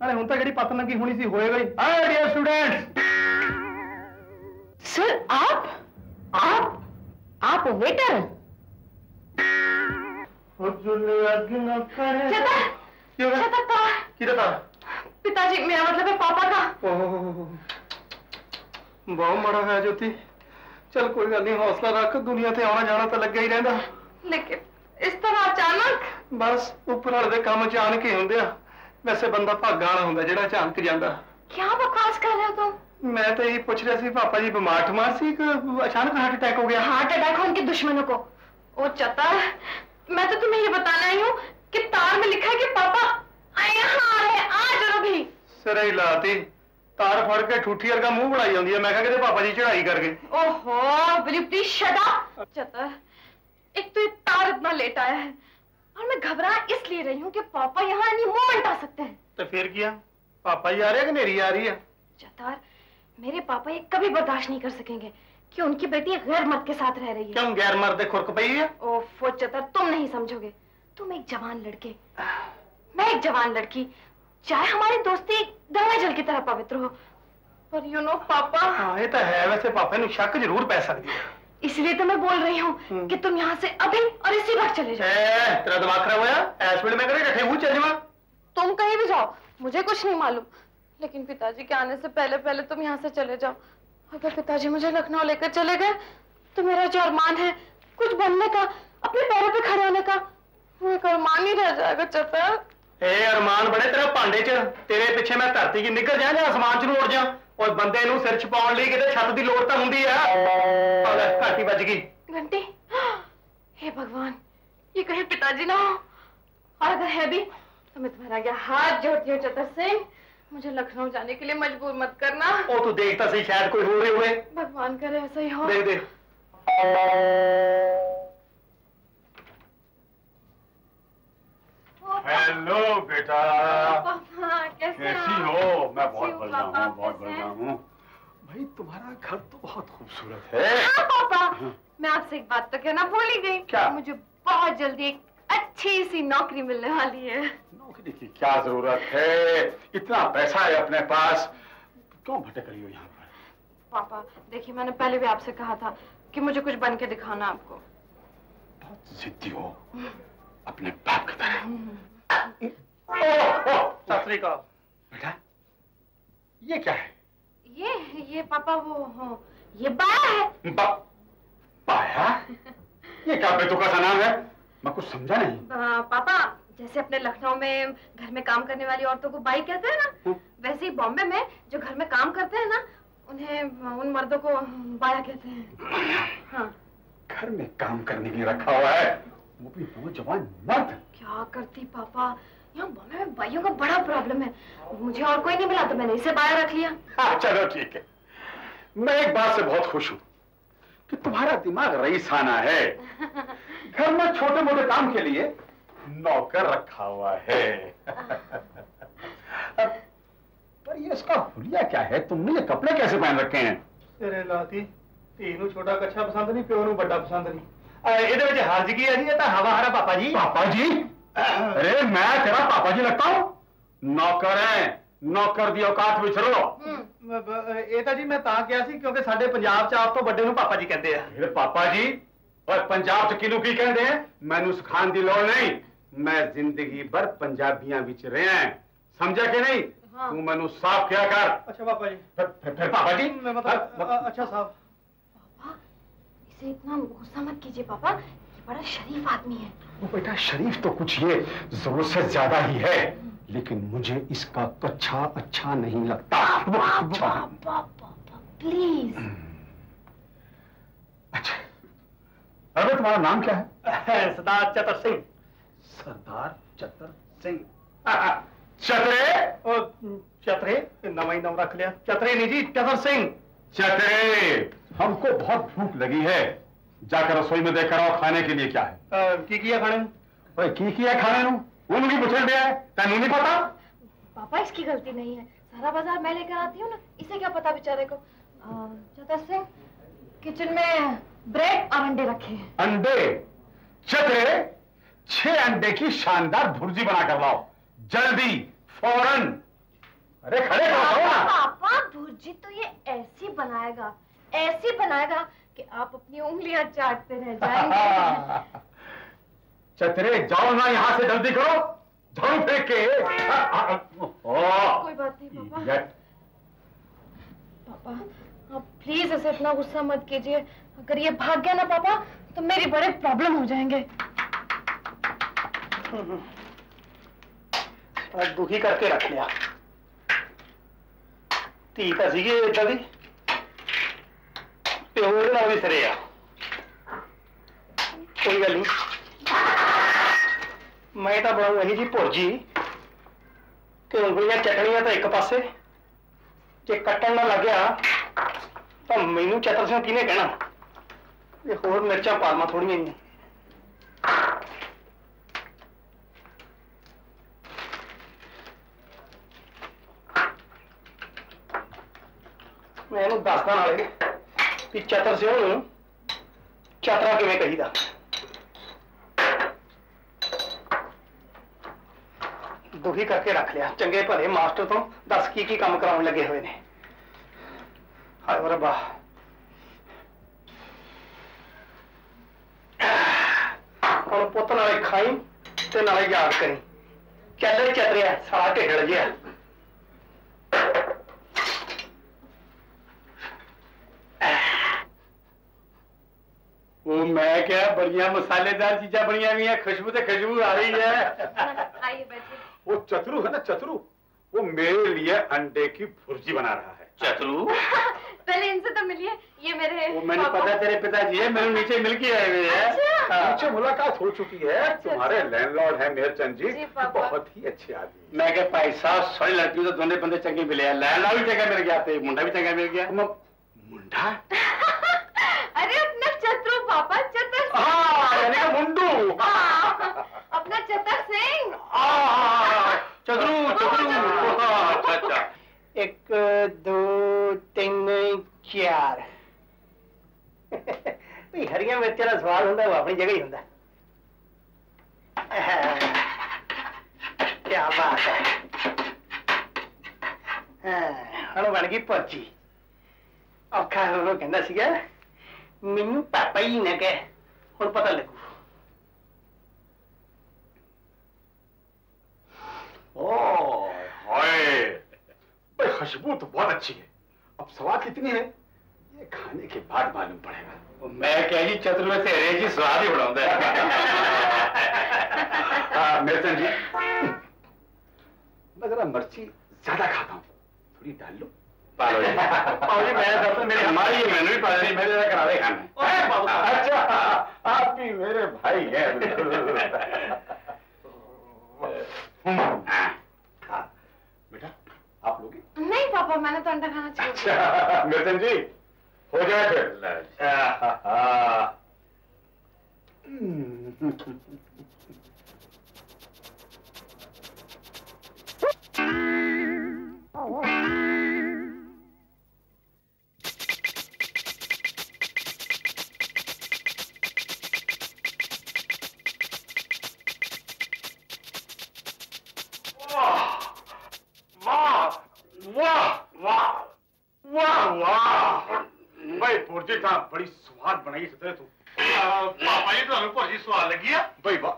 नाले हुण तां जिहड़ी पत लंगी होनी सी होएगा ही। Hi dear students. सर आप वेटर? पिताजी, मेरा मतलब है पापा का। बहुत माड़ा है ज्योति, चल कोई गल नहीं, हौसला रख, दुनिया ते आना जाना तो लगे ही रहंदा। लेकिन इस तरह अचानक? बस ऊपर वाले दे काम अचानक ही हुंदे आ। वैसे बंदा भागा वाला हुंदा जेड़ा अचानक जांदा। क्या बकवास कर रहे हो तुम? मैं तो यही पूछ रहा सी, पापा जी बीमार ठमार सी कि अचानक हार्ट अटैक हो गया? हार्ट अटैक हो उनके दुश्मनों को। ओ चतर, मैं तो तुम्हें ये बताने आई हूँ कि तार में लिखा है कि पापा यहाँ आ रहे हैं, आ चलो भी। सिर ही लाती, तार फड़ के ठूठी वर्गा मुंह बनाई जाती है। मैं कहा कि पापा जी चढ़ाई कर गए। ओहो, will you please shut up? चतर, एक तो ये तार इतना लेट आया है और मैं घबरा इसलिए रही हूँ कि पापा यहाँ एनी मोमेंट आ सकते हैं। तो फिर क्या, पापा जी आ रहे हैं कि मेरी आ रही है? चतर, मेरे पापा ये कभी बर्दाश्त नहीं कर सकेंगे कि उनकी बेटी गैर मर्द के साथ रह रही है। क्यों, गैर मर्द खुरक पई है? ओफो चतर, तुम नहीं समझोगे। तुम एक जवान लड़के, मैं एक जवान लड़की, चाहे हमारी दोस्ती गंगा जल की तरह पवित्र हो, पर यू नो पापा। हाँ ये तो है, वैसे पापा ने शक जरूर पै सकती है। इसलिए तो मैं बोल रही हूँ कि तुम यहाँ से अभी और इसी वक्त चले जाओ। तेरा दिमाग खराब हुआ? ऐस वेले मैं करे रखे हुए चल जावा। तुम कहीं भी जाओ, मुझे कुछ नहीं मालूम, लेकिन पिताजी के आने से पहले पहले तुम यहाँ से चले जाओ। अगर पिताजी मुझे लखनऊ लेकर चले गए तो मेरा जो अरमान है कुछ बनने का, अपने पैरों पे खड़े होने का, वो एक अरमान ही रह जाएगा। चतर, अरमान बड़े तेरे भांडे च, तेरे पिछे मैं धरती की निकल जा आसमान च उड़ जा। और बंदे नूं सिर छपाउण लई किते छत दी लोड़ तां हुंदी है। घाटी बज गई। घंटी, हे भगवान, ये कहीं पिताजी ना हो, और अगर है भी तो मैं तुम्हारा आगे हाथ जोड़ती हूँ चतर सिंह, मुझे लखनऊ जाने के लिए मजबूर मत करना। ओ तू देखता सही, शायद कोई हो रहे हुए। भगवान करे ऐसा ही हो। देख देख। हेलो बेटा, पापा कैसी हो? मैं बहुत बढ़िया हूँ, पापा, बहुत कैसे बढ़िया हैं? हूँ। भाई तुम्हारा घर तो बहुत खूबसूरत है। हाँ पापा, मैं आपसे एक बात तो कहना भूल ही गई। क्या? मुझे बहुत जल्दी एक अच्छी सी नौकरी मिलने वाली है। नौकरी की क्या जरूरत है? इतना पैसा है अपने पास, क्यों भटक रही हो यहाँ पर? पापा देखिए, मैंने पहले भी आपसे कहा था कि मुझे कुछ बन के दिखाना आपको। बहुत जिद्दी हो, अपने बाप की तरह। सत श्री अकाल। बेटा, ये क्या है? ये पापा वो हो, ये बाया है। बाया? ये क्या बेतुका सा नाम है? मैं कुछ समझा नहीं। पापा, जैसे अपने लखनऊ में घर में काम करने वाली औरतों को बाई कहते हैं ना, वैसे ही बॉम्बे में जो घर में काम करते हैं ना, उन्हें उन मर्दों को बाया कहते हैं। हाँ। घर में काम करने के लिए रखा हुआ है, वो भी नौजवान मर्द। क्या करती पापा, यहाँ बॉम्बे में बाइयों का बड़ा प्रॉब्लम है। मुझे और कोई नहीं मिला तो मैंने इसे बाया रख लिया। हाँ चलो ठीक है। मैं एक बात से बहुत खुश हूँ कि तुम्हारा दिमाग रईसाना है। घर में छोटे मोटे काम के लिए नौकर रखा हुआ है। पर ये इसका हुलिया क्या है? तुमने ये कपड़े कैसे पहन रखे हैं? तेरे लाती, तीनों छोटा कच्छा पसंद नहीं, प्यो नूं बड़ा पसंद नहीं। ਇਹਦੇ ਵਿੱਚ ਹਰਜ ਕੀ ਹੈ ਜੀ? ਇਹ ਤਾਂ ਹਵਾ ਹਰਾ ਪਾਪਾ जी। पापा जी? अरे मैं तेरा पापा जी लगता हूँ? नौकर है, नौकर दी औकात विच रहो। ਇਹ ਤਾਂ ਜੀ ਮੈਂ ਤਾਂ ਕਿਹਾ ਸੀ ਕਿਉਂਕਿ ਸਾਡੇ ਪੰਜਾਬ 'ਚ ਆਪ ਤੋਂ ਵੱਡੇ ਨੂੰ ਪਾਪਾ ਜੀ ਕਹਿੰਦੇ ਆ। फिर पापा जी, और पंजाब च किनू की कहते हैं? मैनू सिखाने की लोड़ नहीं, मैं जिंदगी भर पंजाबियां विच रहे हैं, समझा कि नहीं? हाँ। तू मैनू साफ किया कर। अच्छा पापा जी। फिर पापा जी, मतलब अच्छा साहब। पापा, इसे इतना गुस्सा मत कीजिए पापा, ये बड़ा शरीफ आदमी है। वो बेटा शरीफ तो कुछ ये जरूरत से ज्यादा ही है, लेकिन मुझे इसका कच्छा अच्छा नहीं लगता। पापा प्लीज। अच्छा, अरे तुम्हारा नाम क्या है? सरदार चतर सिंह। सरदार चतर सिंह। चतरे? चतरे नवा ही नाम रख लिया। चतरे नहीं जी, चतर सिंह। चतरे, हमको बहुत भूख लगी है, जाकर रसोई में देखकर आओ खाने के लिए क्या है। की किया खाने में? ओए की किया खाने नू? उनकी पूछल दिया है, तेनू नहीं पता? पापा इसकी गलती नहीं है, सारा बाजार मैं लेकर आती हूँ ना, इसे क्या पता बेचारे को। चतर सिंह, किचन में ब्रेड और अंडे रखे हैं। अंडे? चतरे, 6 अंडे की शानदार भुर्जी बना कर लाओ, जल्दी, फौरन। अरे खड़े करो ना। पापा भुर्जी तो ये ऐसी बनाएगा कि आप अपनी उंगलियां चाटते रह जाएंगे। चतरे जाओ ना यहाँ से, जल्दी करो, झाड़ू फेंक के। कोई बात नहीं पापा। पापा आप प्लीज ऐसे इतना गुस्सा मत कीजिए। अगर ये भाग गया ना पापा तो मेरी बड़े प्रॉब्लम हो जाएंगे। दुखी करके रख लिया। धी तो सी इदा दी प्यो भी सिरे आ। कोई गल नहीं, मैं तो बनाऊ यही जी भुर्जी कि उंगलियां चटनियां तो एक पासे, जे कट्टन ना लग गया तो मैनू चतर सिंह किने कहना। ये होर मिर्चा पालमा थोड़ियां ही। मैं दसदा नाले कि चतर सिंह नूं चतरा किवें कहीदा। दुखी करके रख लिया। चंगे भले मास्टर तो दस की काम कराउण लगे हुए ने। हाय रब्बा, हुण पुत्त नाले खाई ते नाले याद करी। चल चतरिया साला ढिडल जिहा। वो मैं क्या बढ़िया मसालेदार चीजें बढ़िया हुई है, खुशबू तो खुशबू आ रही है। आइए बैठिए। वो चतुरु है ना, चतुरु, वो मेरे लिए अंडे की भुर्जी बना रहा है। चतुरु पहले इनसे तो मिलिए। ये मेरे वो मैंने पता तेरे पिताजी है, मेरे नीचे मिल के आए हुए हैं। नीचे मुलाकात हो चुकी है। तुम्हारे लैंडलॉर्ड है मेहरचंद जी, जी, पापा। बहुत ही अच्छे आदमी। मैं क्या भाई साहब, सारी लड़कियों तो दोनों बंदे चंगे मिले हैं। लैंडलॉर्ड भी चंगा मिल गया, तो मुंडा भी चंगा मिल गया। मुंडा? अरे अपना चतुर पापा, चतर हाँ, यानी कि मुंडू। अपना चतर सिंह। चतुरु चतुरु। अच्छा, एक दो तीन चार। हरिया मिर्चा का स्वाद होंगे, वो अपनी जगह ही होंगे। क्या बात है। हम बन गई भुर्जी। औखा हो कहना सीगा मैनू पापा ही ना कह, हुण पता लगू। ओह हाय, खुशबू तो बहुत अच्छी है। अब स्वाद कितनी है ये खाने के बाद मालूम पड़ेगा। मैं क्या जी, चतुर में तेरे जी स्वाद ही बढ़ाऊंगा। मेहरचंद जी, मैं जरा मिर्ची ज्यादा खाता हूँ, थोड़ी डाल लो। पालो जी, पालो जी। मैं दरअसल मेरी हमारी ये मैंने भी पता नहीं, मेरे जरा करा दे खाना। अच्छा, आप भी मेरे भाई हैं। बेटा आप लोगे? नहीं पापा, मैंने तो अंडा खाना चाहिए। अच्छा मेहरचंद जी, हो जाए फिर। भाई भुर्जी था बड़ी स्वाद बनाई सतरे तू। पापा जी तो भुर्जी स्वाद लगी है भाई। वाह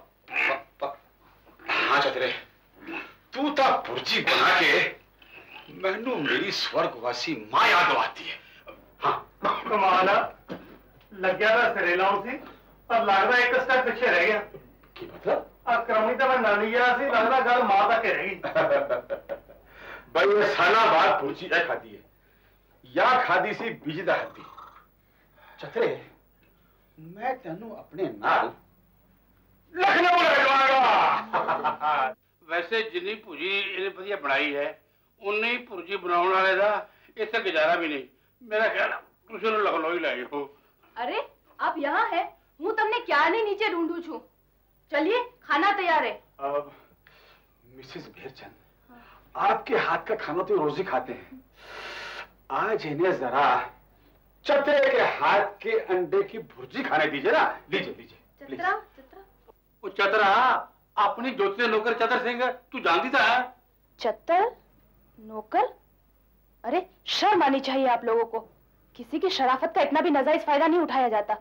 हाँ चतरे, तू तो भुर्जी बना के मैनू मेरी स्वर्गवासी मां याद आती है। हाँ कमाल लग गया था सिरे लाउन सी, पर लगता एक स्टेप पीछे रह गया। की मतलब? करौनी तो मैं नानी गया सी, लगता गल मां तक रह गई। भाई ये साला बात भुर्जी है खाती है या खादी सी बीज दा हत्ती। चतरे, मैं तेनू अपने नाल लखनऊ ले जाऊंगा। वैसे जिन्नी भुर्जी इन्हें बढ़िया बनाई है, उन्नी ही भुर्जी बनाने वाले का इतने गुजारा भी नहीं। मेरा ख्याल तुम लखनऊ ही लाई हो। अरे आप यहाँ है, हूँ तमने क्या नहीं नीचे ढूंढू छू। चलिए खाना तैयार है। मिसेस मेहरचंद, आपके हाथ का खाना तो रोज ही खाते हैं, आज इन्हें जरा चतरे के हाथ के अंडे की भुर्जी खाने दीजिए ना। लीजिए लीजिए। चतरा चतरा वो चतरा अपनी ज्योति नौकर चतर सिंह तू जानती था? चतर नौकर? अरे शर्म आनी चाहिए आप लोगों को। किसी की शराफत का इतना भी नाजायज फायदा नहीं उठाया जाता।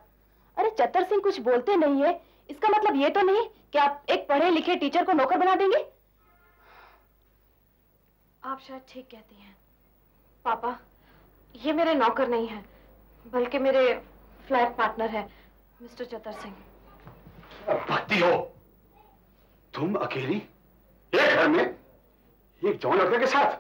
अरे चतर सिंह कुछ बोलते नहीं है, इसका मतलब ये तो नहीं कि आप एक पढ़े लिखे टीचर को नौकर बना देंगे। आप शायद ठीक कहती हैं। पापा, ये मेरे नौकर नहीं है, बल्कि मेरे फ्लैट पार्टनर है, मिस्टर चतर सिंह। भक्ति हो तुम अकेली एक घर में एक जवान लड़के के साथ?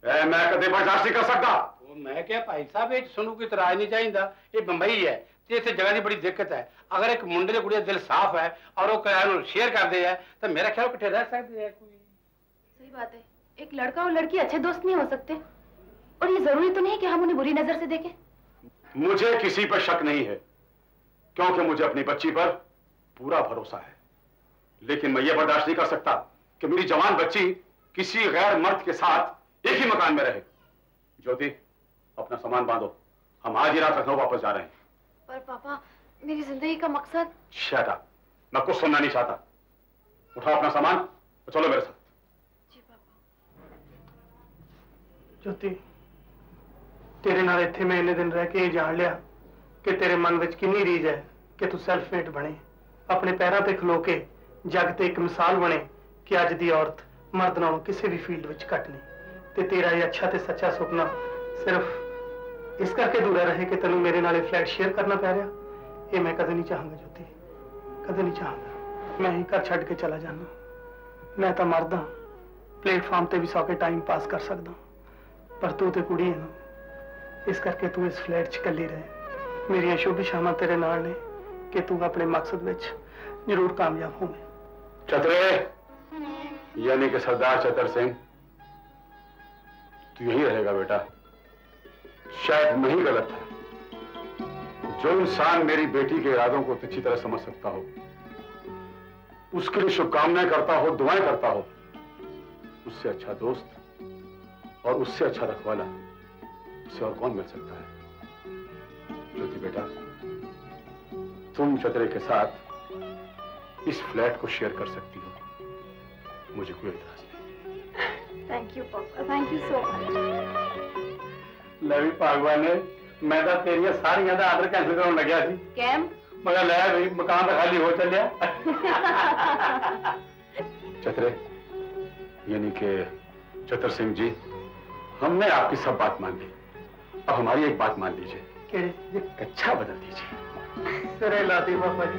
मैं कदे बर्दाश्त नहीं कर सकता। मैं क्या भाई साहब ये सोनू की तरह नहीं चाहिए, ये बंबई है ते इतने जगह की बड़ी दिक्कत है। अगर एक मुंडे के कुड़ी दिल साफ है और वो किराया शेयर कर दे है तो मेरा ख्याल कट्ठे रह सकते हैं। कोई सही बात है, एक लड़का और लड़की अच्छे दोस्त नहीं हो सकते, और ये जरूरी तो नहीं कि हम उन्हें बुरी नजर से देखें। मुझे किसी पर शक नहीं है, क्योंकि मुझे अपनी बच्ची पर पूरा भरोसा है, लेकिन मैं ये बर्दाश्त नहीं कर सकता कि मेरी जवान बच्ची किसी गैर मर्द के साथ एक ही मकान में रहे। ज्योति, अपना सामान बांधो, हम आज ही रात लखनऊ वापस जा रहे हैं। पर पापा, मेरी जिंदगी का मकसद। शट अप, मैं कुछ सुनना नहीं चाहता। उठाओ अपना सामान और चलो मेरे साथ। जी पापा। ज्योति, तेरे नाल इत्थे मैं इन्ने दिन रह के ये जान लिया कि तेरे मन विच किन्नी रीझ है कि तू सैल्फ मेड बने, अपने पैरों ते खलो के जग ते एक मिसाल बने कि अज दी औरत मर्द नालों किसी भी फील्ड विच घट नहीं। ते तेरा ये अच्छा ते सच्चा सुपना सिर्फ इस करके अधूरा रहे कि तेनू मेरे नाल फ्लैट शेयर करना पै रहा, ये मैं कदे नहीं चाहांगा ज्योति, कदे नहीं चाहांगा। मैं ही घर छड्ड के चला जाना। मैं तो मर्द हाँ, प्लेटफार्म ते भी सौ के टाइम पास कर सकदा, पर तू ते कुड़ी है ना, इस करके तू इस फ्लैट च कल्ली रहे। मेरिया शुभ शामां तेरे नाल ने कि तू अपने मकसद विच जरूर कामयाब होवे। चतरे, यानी कि सरदार चतर सिंह, तू यही रहेगा बेटा। शायद मैं ही गलत था। जो इंसान मेरी बेटी के इरादों को अच्छी तरह समझ सकता हो, उसके लिए शुभकामनाएं करता हो, दुआएं करता हो, उससे अच्छा दोस्त और उससे अच्छा रखवाला उसे और कौन मिल सकता है। ज्योति बेटा, तुम चतरे के साथ इस फ्लैट को शेयर कर सकती हो, मुझे कोई एतराज नहीं। थैंक यू पापा, थैंक यू सो मच। ले भी भगवान ने, मैं तो तेरिया सारियां दा आर्डर कैंसिल करने लग्या सी। कैम? मगर ले भाई मकान तो खाली हो चलिया। चतरे, यानी कि चतर सिंह जी, हमने आपकी सब बात मान ली, अब हमारी एक बात मान लीजिए। केड़े? ये कच्चा बदल दीजिए। सिरे लाती पापा जी।